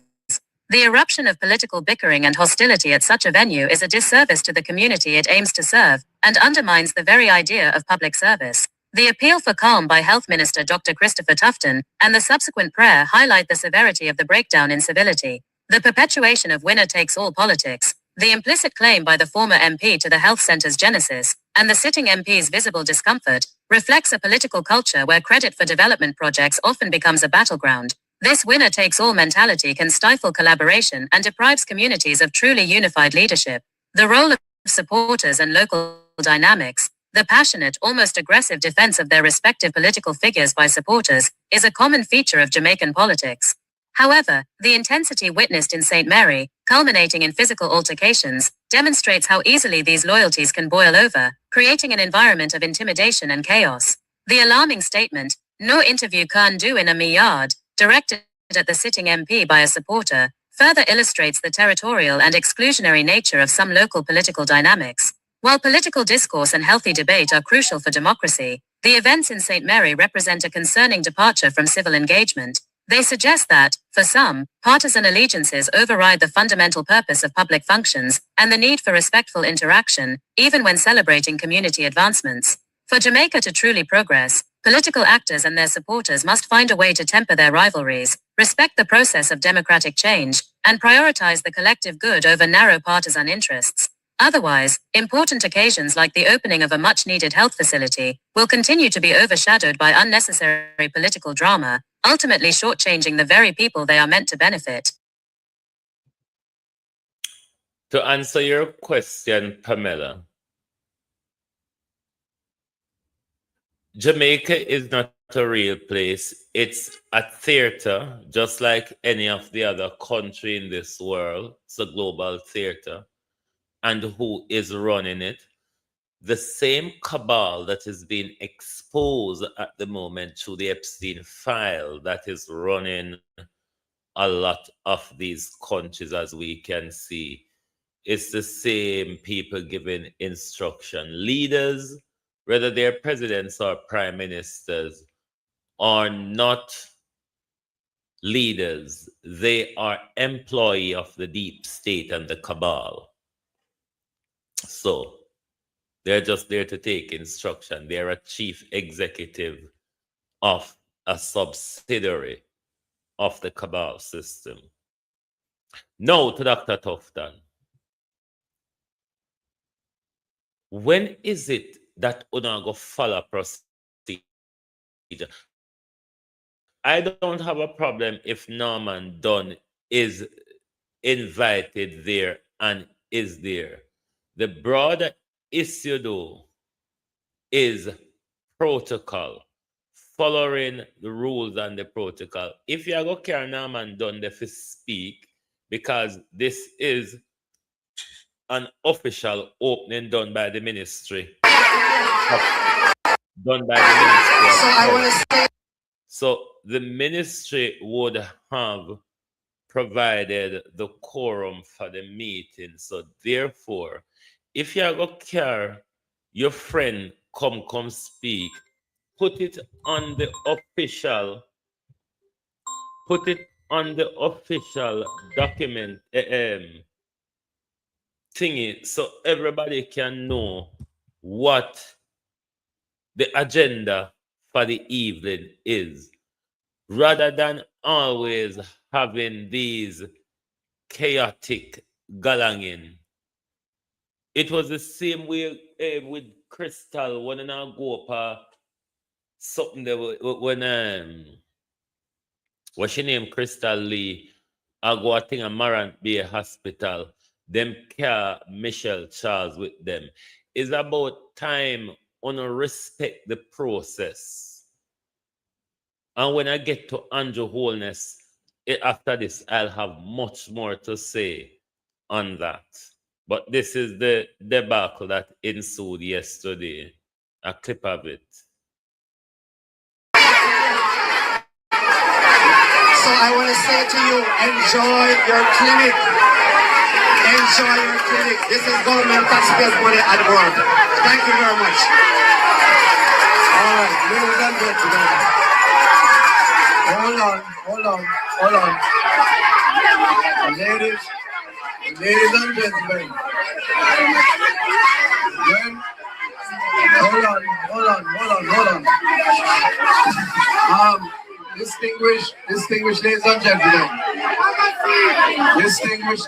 The eruption of political bickering and hostility at such a venue is a disservice to the community it aims to serve, and undermines the very idea of public service. The appeal for calm by Health Minister Dr. Christopher Tufton, and the subsequent prayer highlight the severity of the breakdown in civility. The perpetuation of winner-takes-all politics, the implicit claim by the former MP to the health center's genesis, and the sitting MP's visible discomfort, reflects a political culture where credit for development projects often becomes a battleground. This winner-takes-all mentality can stifle collaboration and deprives communities of truly unified leadership. The role of supporters and local dynamics, the passionate, almost aggressive defense of their respective political figures by supporters, is a common feature of Jamaican politics. However, the intensity witnessed in St. Mary, culminating in physical altercations, demonstrates how easily these loyalties can boil over, creating an environment of intimidation and chaos. The alarming statement, "No interview can do in a me yard," directed at the sitting MP by a supporter, further illustrates the territorial and exclusionary nature of some local political dynamics. While political discourse and healthy debate are crucial for democracy, the events in St. Mary represent a concerning departure from civil engagement. They suggest that, for some, partisan allegiances override the fundamental purpose of public functions and the need for respectful interaction, even when celebrating community advancements. For Jamaica to truly progress, political actors and their supporters must find a way to temper their rivalries, respect the process of democratic change, and prioritize the collective good over narrow partisan interests. Otherwise, important occasions like the opening of a much-needed health facility will continue to be overshadowed by unnecessary political drama, ultimately shortchanging the very people they are meant to benefit. To answer your question, Pamela, Jamaica is not a real place. It's a theater, just like any of the other country in this world. It's a global theater. And who is running it? The same cabal that is being exposed at the moment through the Epstein file that is running a lot of these countries, as we can see. It's the same people giving instruction. Leaders, whether they're presidents or prime ministers, are not leaders. They are employee of the deep state and the cabal. So they're just there to take instruction. They're a chief executive of a subsidiary of the cabal system. Now to Dr. Tufton. When is it that una go follow procedure? I don't have a problem if Norman Dunn is invited there and is there. The broader issue, though, is protocol, following the rules and the protocol. If you go carry Norman Dunn to speak, because this is an official opening done by the ministry. So the ministry would have provided the quorum for the meeting. So therefore, if you go care your friend come speak, put it on the official document thingy, so everybody can know what the agenda for the evening is, rather than always having these chaotic galanging It was the same way with Crystal when I go up something there when what's your name, Crystal Lee. I go I think a Marant Bay Hospital. Them care Michelle Charles with them. It's about time on respect the process. And when I get to Andrew Wholeness, after this, I'll have much more to say on that. But this is the debacle that ensued yesterday. A clip of it. So I want to say to you, enjoy your clinic. Enjoy your clinic. This is government taxpayers' money at work. Thank you very much. All right, ladies and gentlemen. Hold on. Ladies and gentlemen. Hold on. Distinguished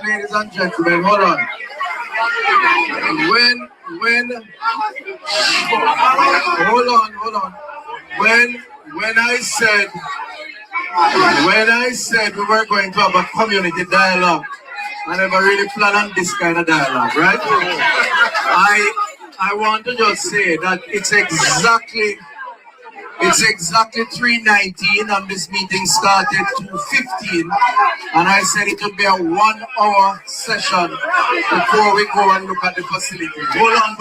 ladies and gentlemen. Hold on. Hold on. When I said we were going to have a community dialogue, I never really planned on this kind of dialogue, right? I want to just say that it's exactly 3:19 and this meeting started 2:15, and I said it would be a 1-hour session before we go and look at the facility. Hold on.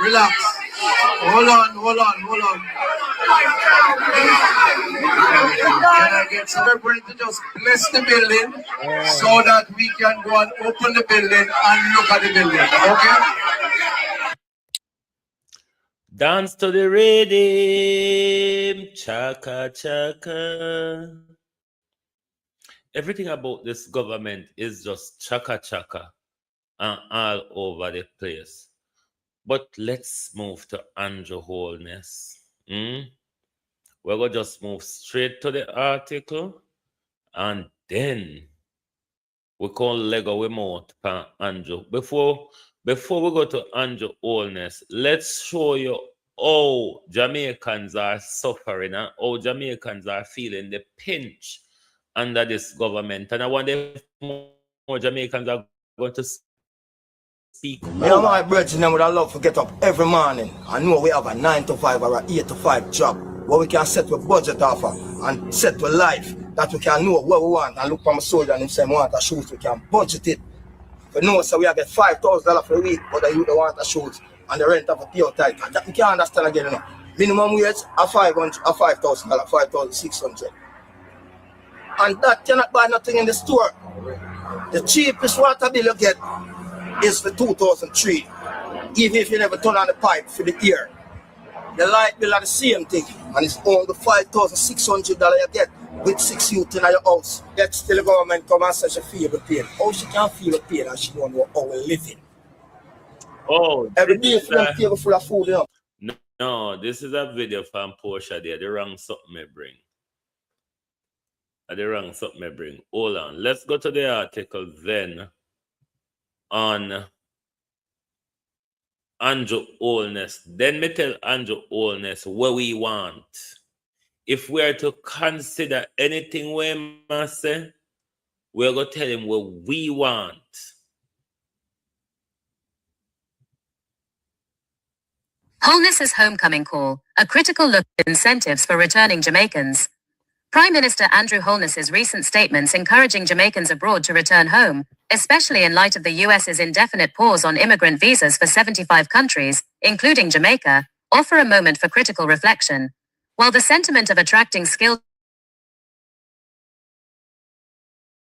Relax. Hold on. Can I get somebody to just bless the building so that we can go and open the building and look at the building, okay? Dance to the rhythm, chaka chaka. Everything about this government is just chaka chaka and all over the place. But let's move to Andrew Wholeness. We're going to just move straight to the article and then we call Lego remote for Andrew. Before we go to Andrew Wholeness, let's show you how Jamaicans are suffering and how Jamaicans are feeling the pinch under this government. And I wonder if more Jamaicans are going to speak. Yeah, my brethren would love to get up every morning. I know we have a 9 to 5 or an 8 to 5 job where we can set a budget offer and set a life that we can know what we want and look from a soldier and him say we want a shoot, we can budget it. We know so we get $5,000 for a week, but you don't want a shoot and the rent of a pure title. That we can't understand again, you know. Minimum wage a $5,000, $5,600. And that cannot buy nothing in the store. The cheapest water bill you get is for 2003, even if you never turn on the pipe for the year. The light bill are the same thing, and it's only $5,600 you get with 6 youth in your house. Yet still the government come and say she feel the pain. How she can feel the pain and she don't know how we're living? Oh, every day for them table full of food, you know. No, this is a video from Portia there. The wrong something I bring. Hold on. Let's go to the article then. On Andrew Wholeness. Then me tell Andrew Wholeness what we want. If we are to consider anything we must say, we're going to tell him what we want. Wholeness's homecoming call, a critical look at incentives for returning Jamaicans. Prime Minister Andrew Wholeness's recent statements encouraging Jamaicans abroad to return home, especially in light of the US's indefinite pause on immigrant visas for 75 countries, including Jamaica, offer a moment for critical reflection. While the sentiment of attracting skilled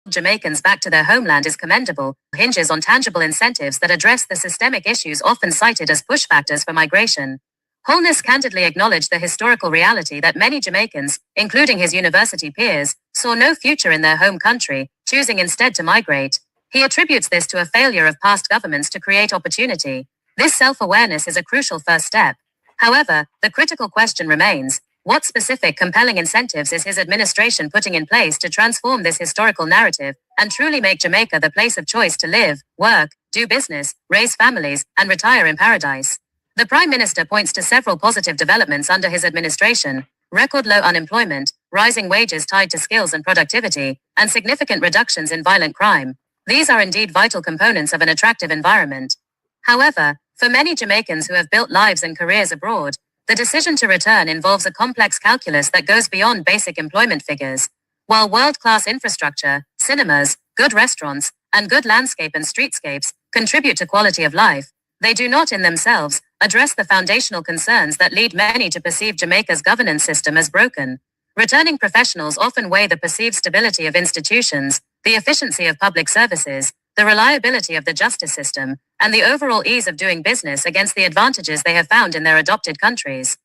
Jamaicans back to their homeland is commendable, hinges on tangible incentives that address the systemic issues often cited as push factors for migration. Wholeness candidly acknowledged the historical reality that many Jamaicans, including his university peers, saw no future in their home country, choosing instead to migrate. He attributes this to a failure of past governments to create opportunity. This self-awareness is a crucial first step. However, the critical question remains, What specific compelling incentives is his administration putting in place to transform this historical narrative and truly make Jamaica the place of choice to live, work, do business, raise families, and retire in paradise? The Prime Minister points to several positive developments under his administration: record low unemployment, rising wages tied to skills and productivity, and significant reductions in violent crime. These are indeed vital components of an attractive environment. However, for many Jamaicans who have built lives and careers abroad, the decision to return involves a complex calculus that goes beyond basic employment figures. While world-class infrastructure, cinemas, good restaurants, and good landscape and streetscapes contribute to quality of life, they do not in themselves address the foundational concerns that lead many to perceive Jamaica's governance system as broken. Returning professionals often weigh the perceived stability of institutions, the efficiency of public services, the reliability of the justice system, and the overall ease of doing business against the advantages they have found in their adopted countries.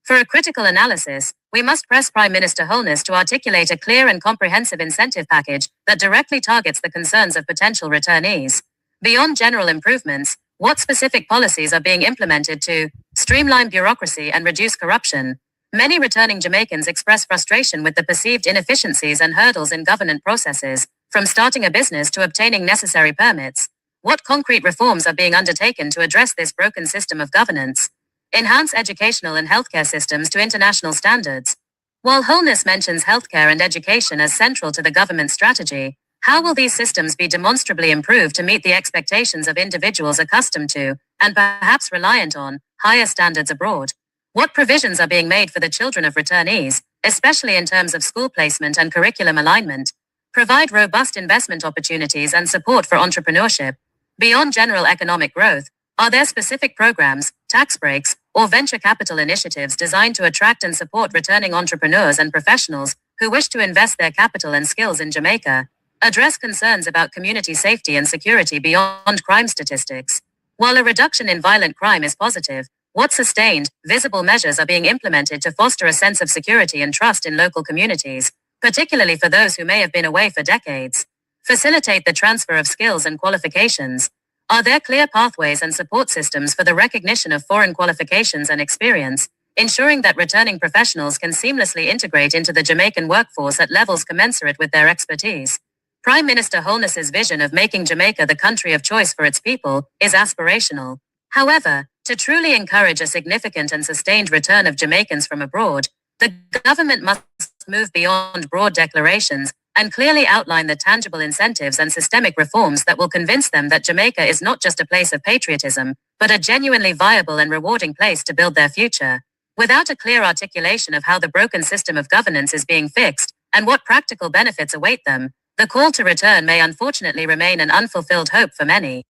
For a critical analysis, we must press Prime Minister Holness to articulate a clear and comprehensive incentive package that directly targets the concerns of potential returnees. Beyond general improvements, what specific policies are being implemented to streamline bureaucracy and reduce corruption? Many returning Jamaicans express frustration with the perceived inefficiencies and hurdles in government processes, from starting a business to obtaining necessary permits. What concrete reforms are being undertaken to address this broken system of governance? Enhance educational and healthcare systems to international standards. While Holness mentions healthcare and education as central to the government strategy, how will these systems be demonstrably improved to meet the expectations of individuals accustomed to, and perhaps reliant on, higher standards abroad? What provisions are being made for the children of returnees, especially in terms of school placement and curriculum alignment? Provide robust investment opportunities and support for entrepreneurship. Beyond general economic growth, are there specific programs, tax breaks, or venture capital initiatives designed to attract and support returning entrepreneurs and professionals who wish to invest their capital and skills in Jamaica? Address concerns about community safety and security beyond crime statistics. While a reduction in violent crime is positive, what sustained, visible measures are being implemented to foster a sense of security and trust in local communities, particularly for those who may have been away for decades? Facilitate the transfer of skills and qualifications. Are there clear pathways and support systems for the recognition of foreign qualifications and experience, ensuring that returning professionals can seamlessly integrate into the Jamaican workforce at levels commensurate with their expertise? Prime Minister Holness's vision of making Jamaica the country of choice for its people is aspirational. However, to truly encourage a significant and sustained return of Jamaicans from abroad, the government must move beyond broad declarations and clearly outline the tangible incentives and systemic reforms that will convince them that Jamaica is not just a place of patriotism, but a genuinely viable and rewarding place to build their future. Without a clear articulation of how the broken system of governance is being fixed and what practical benefits await them, the call to return may unfortunately remain an unfulfilled hope for many.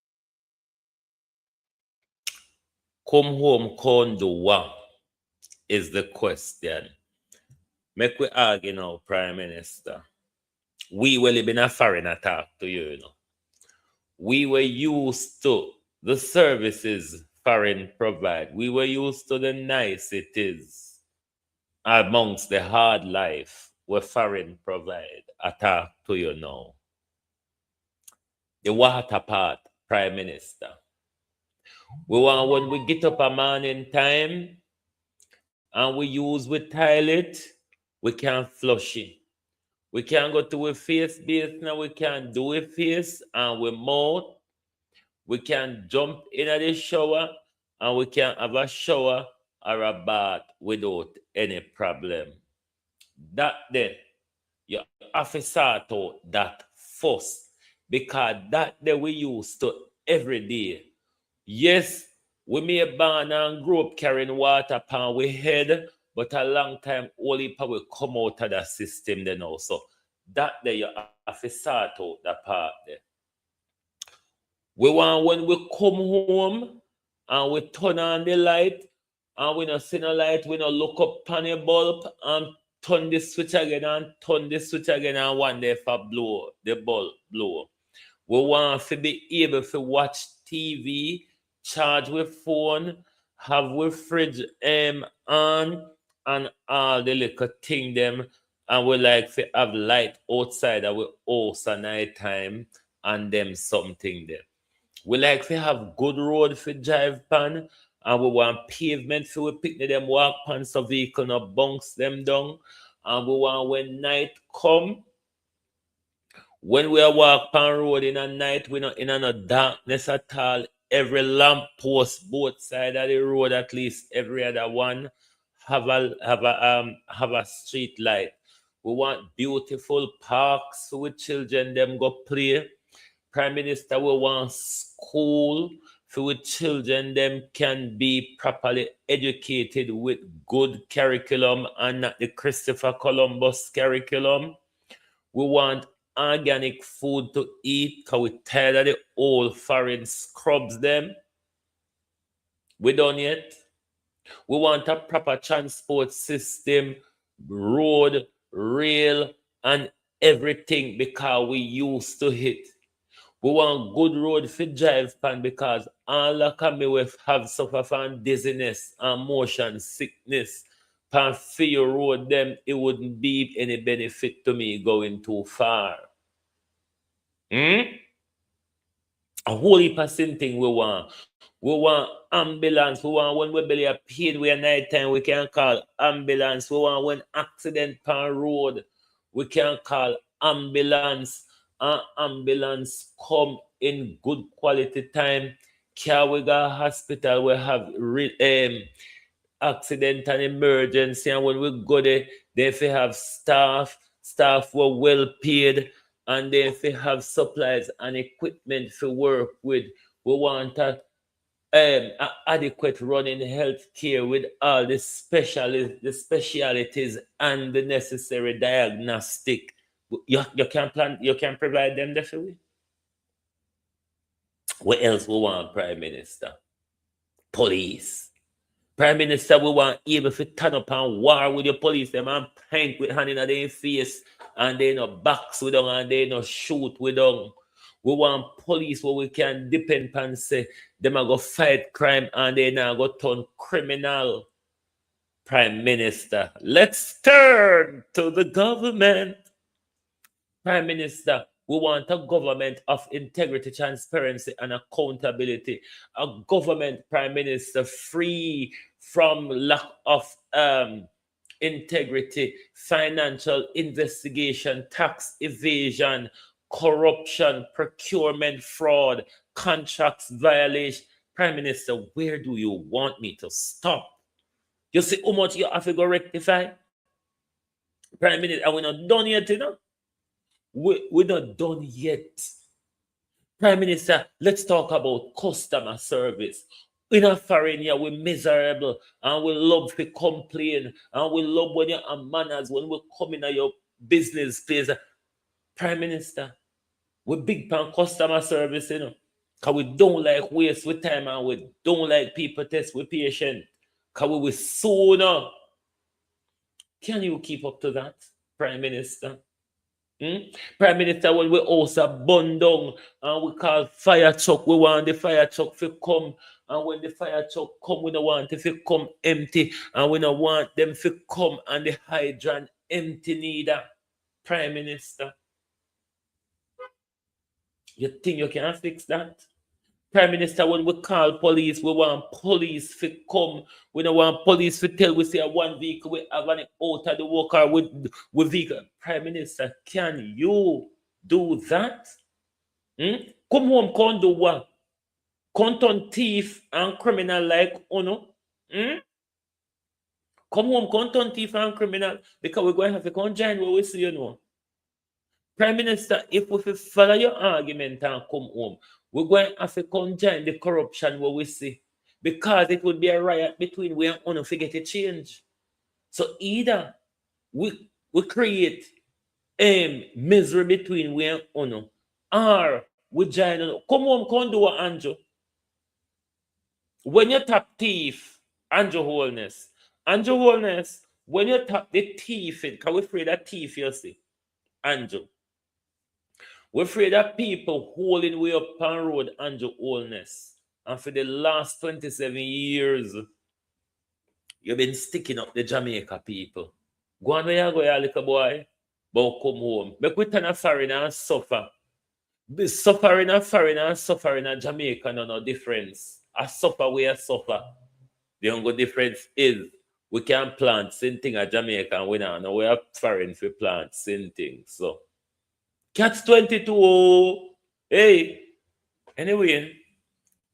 Come home, con do what is the question. Make we argue now, Prime Minister. We will live in a foreign attack to you, We were used to the services foreign provide. We were used to the niceties amongst the hard life where foreign provide. Attack to you now. The water part, Prime Minister. We want when we get up a morning time and we use with toilet, we can't flush it. We can't go to a face base now, we can't do a face and we mouth. We can jump in the shower and we can have a shower or a bath without any problem. That then, you have to sort out that first, because that day we used to every day. Yes, we may born and grow up carrying water upon we head, but a long time only will come out of the system then also. That day you have to sort out that part there. We want when we come home and we turn on the light and we not see no light, we not look up on the bulb and turn the switch again and turn the switch again and one day for blow the bulb blow. We want to be able to watch TV, charge with phone, have with fridge on and all the little thing them, and we like to have light outside our house at night time and them something there. We like to have good road for drive pan, and we want pavement for we pick them walk pan so vehicle not bounce them down. And we want when night come, when we walk pan road in a night, we not in a no darkness at all. Every lamp post both side of the road, at least every other one, have a street light. We want beautiful parks for children them go play. Prime Minister, we want school for children them can be properly educated with good curriculum and not the Christopher Columbus curriculum. We want organic food to eat because we tired of the old foreign scrubs them. We done yet. We want a proper transport system, road, rail, and everything because we used to it. We want good road for drive pan because all the coming we have suffer from dizziness and motion sickness. Pan for your road them, it wouldn't be any benefit to me going too far. A whole heap of thing we want. We want ambulance. We want when we belly a pain we at night time, we can call ambulance. We want when accident pan road, we can call ambulance. And ambulance come in good quality time. Can we go hospital? We have accident and emergency, and when we go there, they have staff were well paid, and they have supplies and equipment to work with. We want a adequate running health care with all the specialities and the necessary diagnostic. You can provide them definitely. What else we want, Prime Minister? Police. Prime Minister, we want able to turn up and war with your police, them and paint with hand in their face, and they no box with them, and they no shoot with them. We want police where we can depend on say them a go fight crime and they now go turn criminal. Prime Minister, let's turn to the government. Prime Minister, we want a government of integrity, transparency, and accountability. A government, Prime Minister, free from lack of integrity, financial investigation, tax evasion, corruption, procurement fraud, contracts violation. Prime Minister, where do you want me to stop? You see how much you have to go rectify? Prime Minister, and we're not done yet, you know? We're not done yet. Prime Minister, let's talk about customer service. In a foreign year, we're miserable and we love to complain and we love when you have manners when we come in your business place. Prime Minister, we're big pan customer service, you know, because we don't like waste with time and we don't like people test with patient. Because we sooner. Can you keep up to that, Prime Minister? Prime Minister, when we also burn down and we call fire truck, we want the fire truck to come. And when the fire truck come, we don't want it to come empty. And we don't want them to come and the hydrant empty neither. Prime Minister, you think you can fix that? Prime Minister, when we call police, we want police to come. We don't want police to tell we say one vehicle we have an out of the worker with vehicle. Prime Minister, can you do that? Come home, come do what? Come turn thief and criminal like Uno? Come home, come turn thief and criminal because we're going to have to come join where we see you know. Prime Minister, if we follow your argument and come home, we're going to have to come join the corruption where we see. Because it would be a riot between we and Uno to get a change. So either we create misery between we and Uno, or we join Uno. Come home, come do what Andrew. When you tap thief, Andrew Holness, when you tap the thief, because we're afraid of thief, you see, Andrew. We're afraid of people holding way up on road, Andrew Holness. And for the last 27 years, you've been sticking up the Jamaica people. Go on where you go, you little boy, but come home. Make we turn a foreigner and suffer. The suffering a foreign and suffering a Jamaican no difference. A suffer we a suffer. The only difference is we can plant same thing at Jamaica and we now we are foreign for plant same thing. So catch 22. Oh. Hey. Anyway,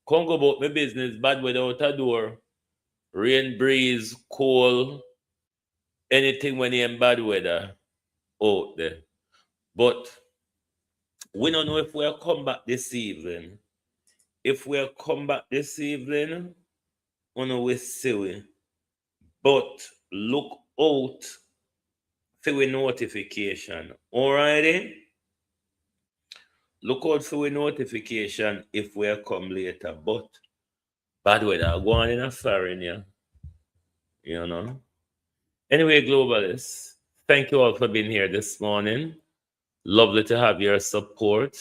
can't go about my business. Bad weather out a door. Rain, breeze, cold. Anything when you're in bad weather out there. But we don't know if we'll come back this evening. If we'll come back this evening, we know we see we. But look out for the notification. Alrighty? Look out for the notification if we'll come later. But bad weather go on in a foreign, yeah. You know. Anyway, globalists, thank you all for being here this morning. Lovely to have your support.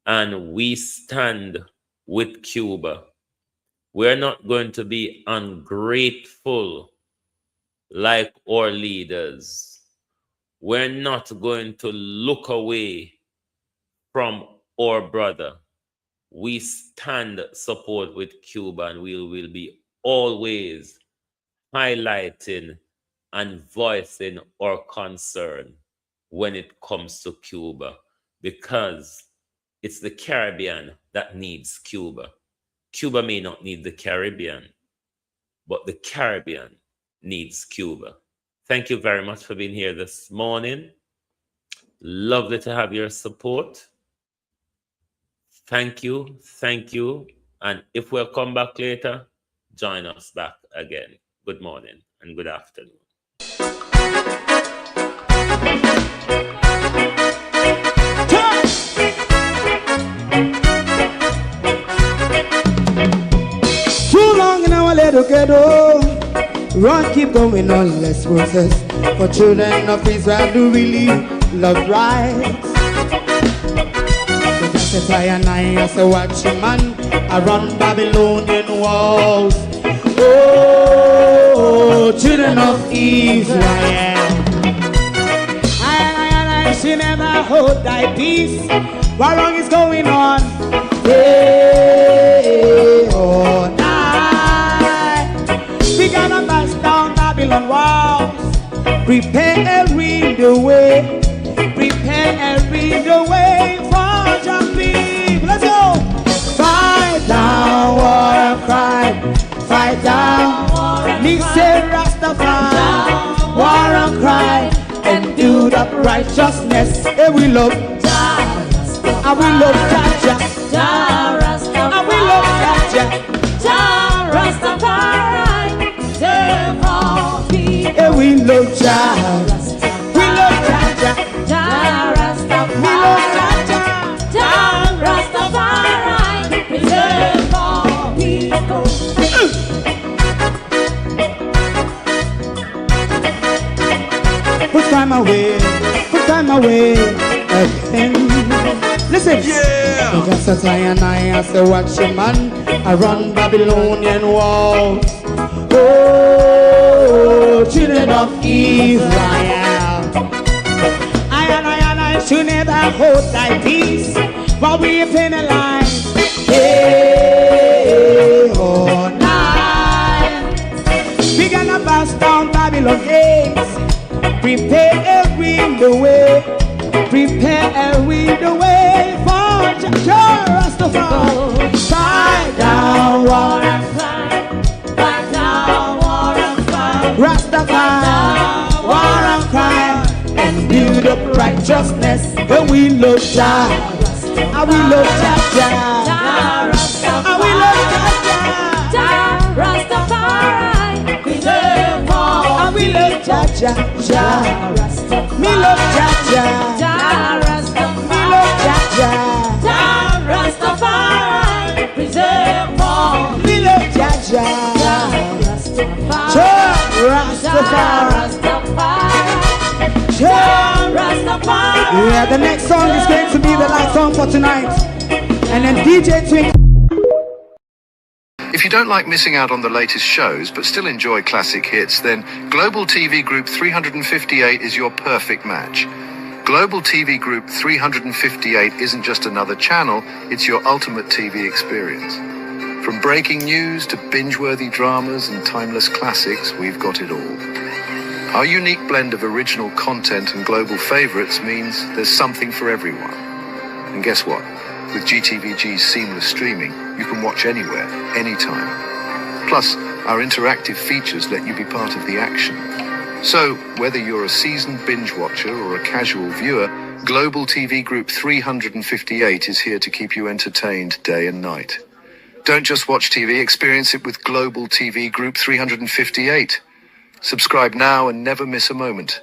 And we stand with Cuba. We're not going to be ungrateful like our leaders. We're not going to look away from our brother. We stand support with Cuba, and we will be always highlighting and voicing our concern when it comes to Cuba, because it's the Caribbean that needs Cuba. Cuba may not need the Caribbean, but the Caribbean needs Cuba. Thank you very much for being here this morning. Lovely to have your support. Thank you. Thank you. And if we'll come back later, join us back again. Good morning and good afternoon. Too long in our little ghetto, run keep going on, less process. For children of Israel do really love rights. So just as I and I as a watching man, I run Babylonian walls. Oh, children of Israel, I should never hold thy peace. What wrong is going on? Day or night, we gonna bust down Babylon walls. Prepare the way, prepare the way for your people. Let's go. Fight down war and crime, fight down. Me say Rastafari, war and crime, and do the righteousness. And we love Jah, and we love Jah, and we love Jah, Rastafari, save all people. And we love Jah, we love Jah, Rastafari, we love Jah, Rastafari, save all people. Put time away again. Listen, yeah. Just as I and I as a watching man, I run Babylonian walls. Oh, children of Israel, I should never hold thy peace while we penalize day or night. We gonna bust down Babylon gates. Prepare the way, prepare the way for Jah Rastafari. Fight down war and crime, fight down war and crime. Rastafari, war and crime, and build up righteousness. And we love Jah, and we love Jah, and we love Jah, Rastafari, preserve all. And we love Jah, me love Jah, me love Jah, Rastafari, preserve all. Me love Jah, Rastafari. Yeah, the next song is going to be the last song for tonight, and then DJ Twink. If you don't like missing out on the latest shows but still enjoy classic hits, then Global TV Group 358 is your perfect match. Global TV Group 358 isn't just another channel, it's your ultimate TV experience. From breaking news to binge-worthy dramas and timeless classics, we've got it all. Our unique blend of original content and global favorites means there's something for everyone. And guess what? With GTVG's seamless streaming, you can watch anywhere, anytime. Plus, our interactive features let you be part of the action. So, whether you're a seasoned binge watcher or a casual viewer, Global TV Group 358 is here to keep you entertained day and night. Don't just watch TV, experience it with Global TV Group 358. Subscribe now and never miss a moment.